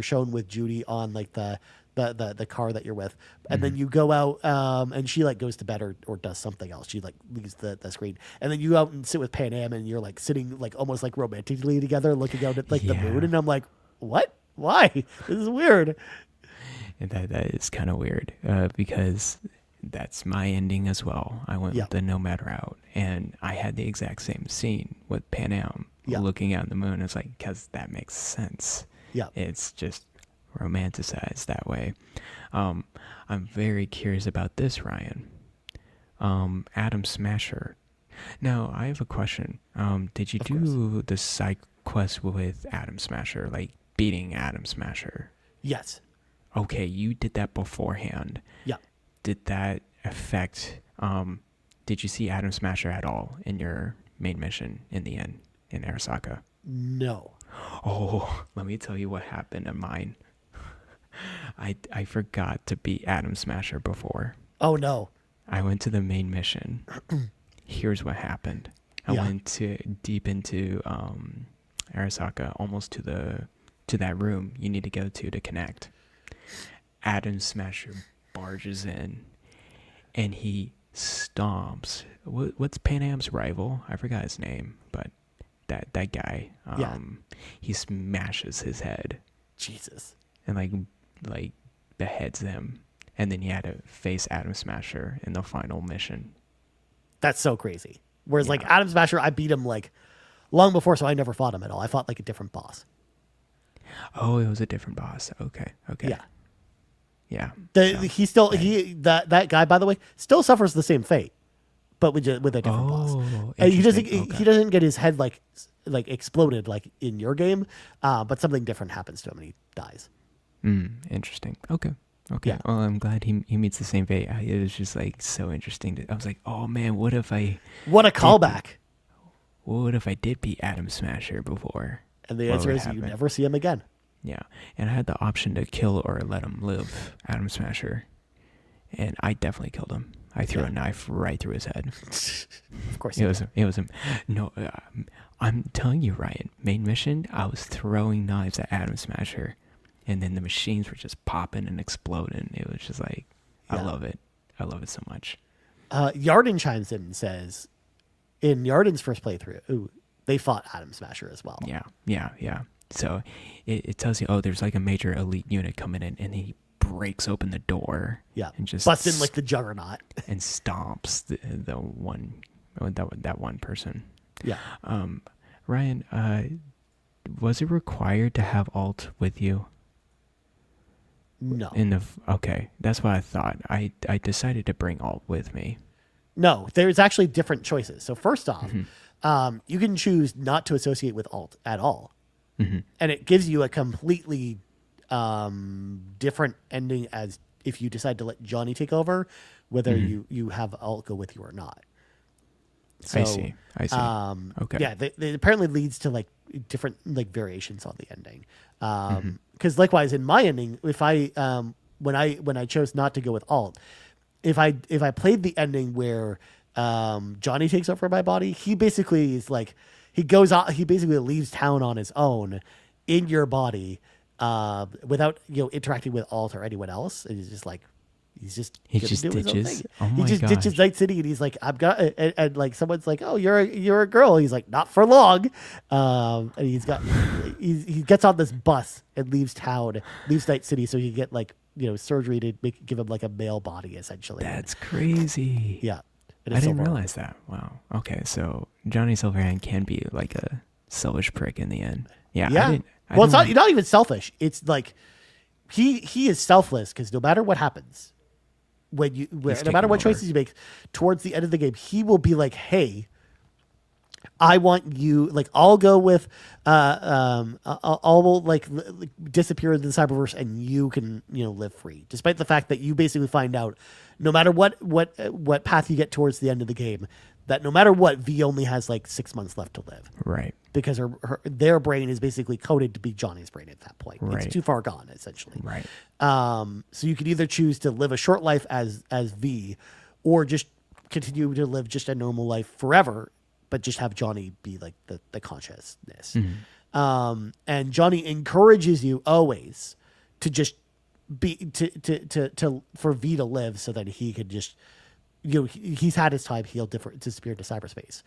shown with Judy on like the car that you're with, and then you go out and she like goes to bed or does something else. She like leaves the screen, and then you go out and sit with Pan Am, and you're like sitting like almost like romantically together, looking out at like the moon, and I'm like, what? Why? This is weird. And that is kind of weird because that's my ending as well. I went with the Nomad route, and I had the exact same scene with Pan Am looking out at the moon. It's like, because that makes sense. Yeah, it's just romanticized that way. I'm very curious about this, Ryan. Atom Smasher. Now, I have a question. Did you do the side quest with Atom Smasher, like beating Atom Smasher? Yes. Okay, you did that beforehand. Yeah. Did that affect, did you see Atom Smasher at all in your main mission in the end in Arasaka? No. Oh, let me tell you what happened in mine. I forgot to beat Atom Smasher before. Oh no. I went to the main mission. Here's what happened. I went deep into Arasaka, almost to that room you need to go to connect. Atom Smasher barges in, and he stomps. What's Pan Am's rival? I forgot his name, but that guy. He smashes his head. Jesus. And like beheads him, and then he had to face Atom Smasher in the final mission. That's so crazy. Whereas like Atom Smasher, I beat him like long before, so I never fought him at all. I fought like a different boss. Oh, it was a different boss. Okay. Yeah. That guy, by the way, still suffers the same fate, but with a different boss. And he doesn't get his head like exploded like in your game, but something different happens to him and he dies. Interesting. Okay. Yeah. Well, I'm glad he meets the same fate. It was just like so interesting. I was like, oh man, what a callback. What if I did beat Atom Smasher before? And the what answer would is you happen. never see him again. Yeah, and I had the option to kill or let him live Adam Smasher, and I definitely killed him. I threw a knife right through his head. Of course, It was no. I'm telling you, Ryan. Main mission. I was throwing knives at Adam Smasher, and then the machines were just popping and exploding. It was just like, I love it. I love it so much. Yarden chimes in and says, in Yarden's first playthrough, they fought Adam Smasher as well. Yeah. So it tells you, there's like a major elite unit coming in, and he breaks open the door. Yeah, and just busts in like the Juggernaut and stomps that one person. Yeah. Ryan, was it required to have alt with you? No. Okay, that's what I thought. I decided to bring alt with me. No, there's actually different choices. So first off, you can choose not to associate with alt at all. Mm-hmm. And it gives you a completely different ending as if you decide to let Johnny take over, whether you have alt go with you or not. So, I see. Okay. Yeah, they apparently leads to like different like variations on the ending. Because likewise in my ending, if I when I chose not to go with alt, if I played the ending where Johnny takes over my body, he basically is like he basically leaves town on his own in your body without interacting with alt or anyone else. And he's just like he just ditches. Oh he my just gosh. ditches Night City, and he's like, I've got, and like someone's like, oh, you're a girl. He's like, not for long. And he gets on this bus and leaves Night City, so he can get like surgery to give him like a male body essentially. That's crazy. Yeah, I didn't realize that. Wow. Okay, so Johnny Silverhand can be like a selfish prick in the end. Yeah. Yeah. It's not even selfish. It's like he is selfless because no matter what happens. No matter what choices you make towards the end of the game, he will be like, hey, I want you, like, I'll go with, I'll like disappear in the cyberverse and you can, live free. Despite the fact that you basically find out no matter what path you get towards the end of the game, that no matter what, V only has like 6 months left to live. Right. Because their brain is basically coded to be Johnny's brain at that point. Right. It's too far gone, essentially. Right. So you can either choose to live a short life as V, or just continue to live just a normal life forever, but just have Johnny be like the consciousness. Mm-hmm. And Johnny encourages you always to just be for V to live, so that he could just he's had his time. He'll disappear to cyberspace.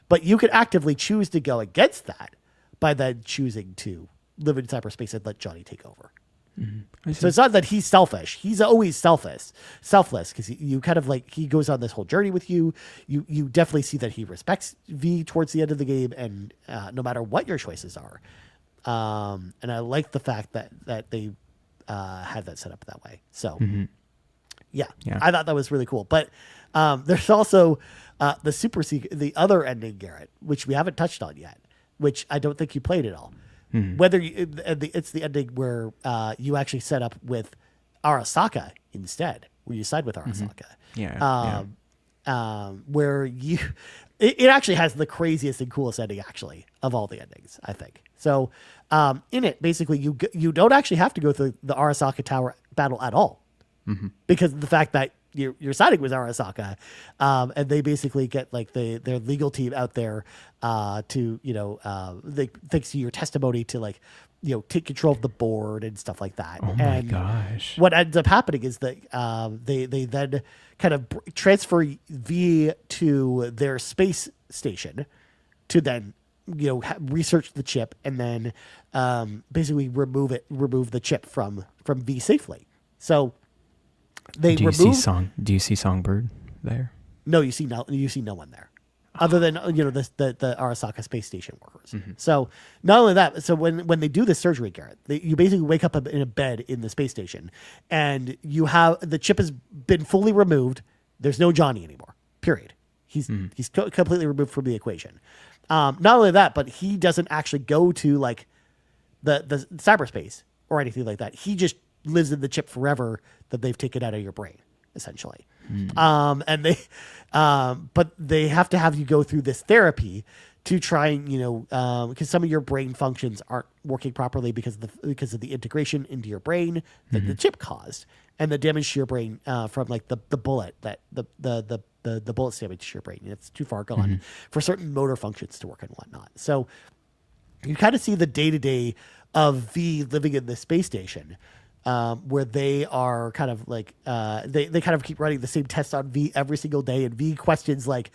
But you could actively choose to go against that by then choosing to live in cyberspace and let Johnny take over. Mm-hmm. So it's not that he's selfish. He's always selfless because you kind of like, he goes on this whole journey with you. You definitely see that he respects V towards the end of the game, and no matter what your choices are. And I like the fact that they had that set up that way. So yeah, I thought that was really cool. But there's also the other ending, Garrett, which we haven't touched on yet, which I don't think you played at all. Whether it's the ending where you actually set up with Arasaka instead, where you side with Arasaka. Where it actually has the craziest and coolest ending actually of all the endings, I think. So in it, basically you don't actually have to go through the Arasaka Tower battle at all, because of the fact that you're siding with Arasaka, and they basically get like their legal team out there to thanks to your testimony to like take control of the board and stuff like that. Oh my gosh! What ends up happening is that they then kind of transfer V to their space station to then research the chip and then basically remove the chip from V safely. So. Do you see Songbird there? No, you see no one there, other than the Arasaka space station workers. So not only that, so when they do the surgery, Garrett, you basically wake up in a bed in the space station, and the chip has been fully removed. There's no Johnny anymore. Period. He's completely removed from the equation. Not only that, but he doesn't actually go to like the cyberspace or anything like that. He just lives in the chip forever that they've taken out of your brain, essentially. And but they have to have you go through this therapy to try and, because some of your brain functions aren't working properly because of the integration into your brain that the chip caused, and the damage to your brain from like the bullet that the bullets damage to your brain. It's too far gone for certain motor functions to work and whatnot. So you kind of see the day-to-day of V living in this space station, where they are kind of like they kind of keep running the same tests on V every single day, and V questions like,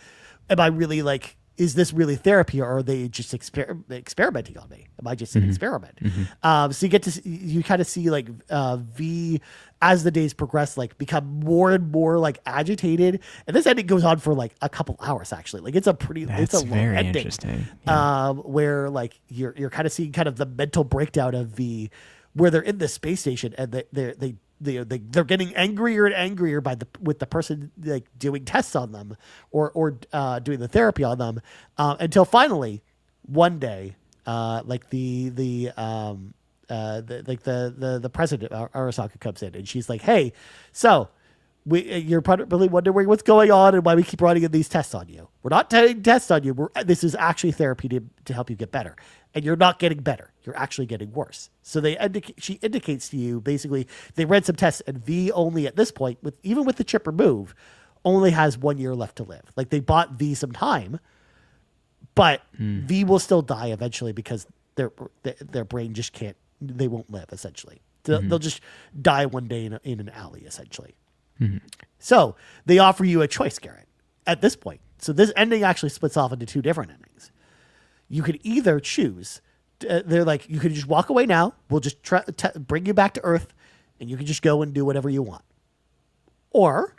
am I really like, is this really therapy, or are they just experimenting on me? Am I just an experiment? So you kind of see like V, as the days progress, like become more and more like agitated, and this ending goes on for like a couple hours actually. Like it's a long very ending, interesting. Yeah. where like you're kind of seeing kind of the mental breakdown of V, where they're in this space station and they're getting angrier and angrier with the person like doing tests on them or doing the therapy on them, until finally one day like the president Arasaka comes in, and she's like, hey, so you're probably wondering what's going on and why we keep running these tests on you. We're not doing tests on you. This is actually therapy to help you get better. And you're not getting better. You're actually getting worse. So she indicates to you, basically, they ran some tests, and V only at this point, even with the chip removed, only has 1 year left to live. Like they bought V some time, but V will still die eventually because their brain just can't. They won't live essentially. They'll just die one day in an alley essentially. So they offer you a choice, Garrett, at this point. So this ending actually splits off into two different endings. You could either choose, they're like, you could just walk away now. We'll just bring you back to Earth, and you can just go and do whatever you want. Or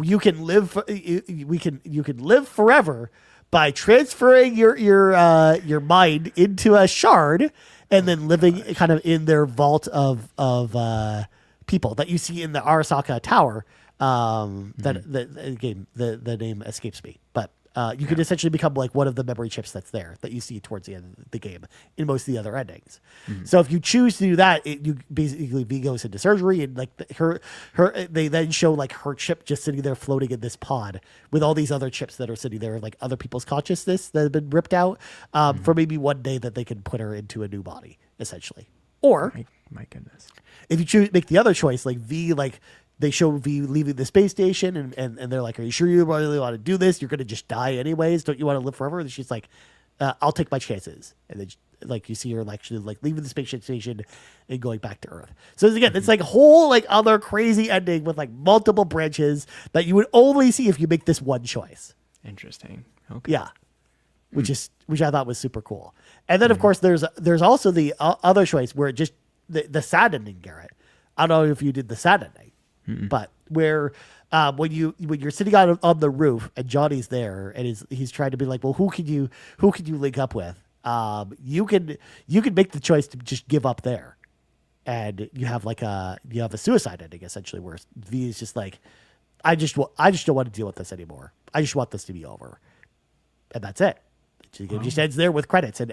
you can live. You can live forever by transferring your mind into a shard, and then living kind of in their vault of people that you see in the Arasaka Tower. The name escapes me, but you could essentially become like one of the memory chips that's there that you see towards the end of the game in most of the other endings. So if you choose to do that, you basically V goes into surgery, and like they then show like her chip just sitting there floating in this pod with all these other chips that are sitting there, like other people's consciousness that have been ripped out for maybe one day that they can put her into a new body essentially. Or my goodness, if you make the other choice, like V, like they show V leaving the space station, and they're like, are you sure you really want to do this? You're going to just die anyways. Don't you want to live forever? And she's like, I'll take my chances. And then like you see her actually like leaving the space station and going back to Earth. So again, it's like a whole like other crazy ending with like multiple branches that you would only see if you make this one choice. Interesting. Okay. Yeah. Which I thought was super cool. And then of course there's also the other choice where it just the sad ending, Garrett. I don't know if you did the sad ending. But where when you're sitting on the roof and Johnny's there and he's trying to be like, well, who can you link up with? You can make the choice to just give up there, and you have a suicide ending essentially where V is just like, I just don't want to deal with this anymore. I just want this to be over, and that's it. It just ends there with credits and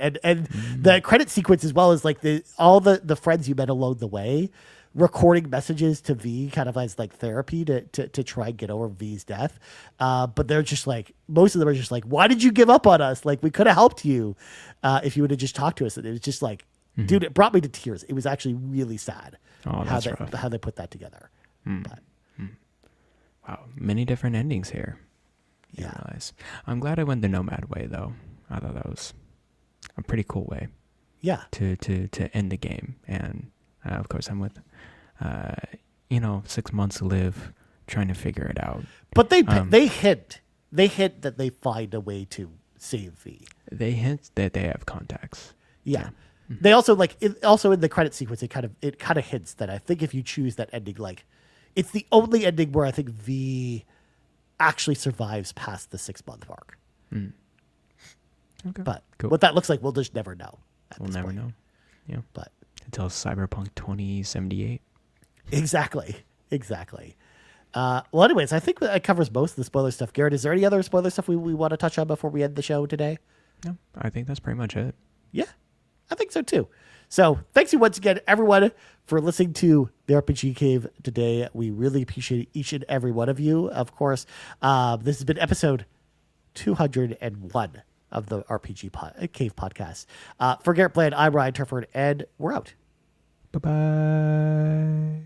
the credit sequence, as well as like all the friends you met along the way, recording messages to V kind of as like therapy to try and get over V's death. But they're just like, most of them are just like, why did you give up on us? Like we could have helped you if you would have just talked to us. And it was just like, dude, it brought me to tears. It was actually really sad how they put that together. But, wow. Many different endings here. Yeah. Realize. I'm glad I went the Nomad way though. I thought that was a pretty cool way. Yeah. To end the game. And of course I'm with 6 months to live, trying to figure it out. But they hint that they find a way to save V. They hint that they have contacts. Yeah. They also also in the credit sequence, it kind of hints that I think if you choose that ending, like it's the only ending where I think V actually survives past the 6-month mark. Okay. But cool. What that looks like, we'll just never know. We'll never know. Yeah. But until Cyberpunk 2078. Exactly. Well, anyways, I think that covers most of the spoiler stuff. Garrett, is there any other spoiler stuff we want to touch on before we end the show today? No, I think that's pretty much it. Yeah, I think so too. So thanks you once again, everyone, for listening to the RPG Cave today. We really appreciate each and every one of you. Of course, this has been episode 201 of the RPG Cave podcast. For Garrett Bland, I'm Ryan Turford, and we're out. Bye-bye.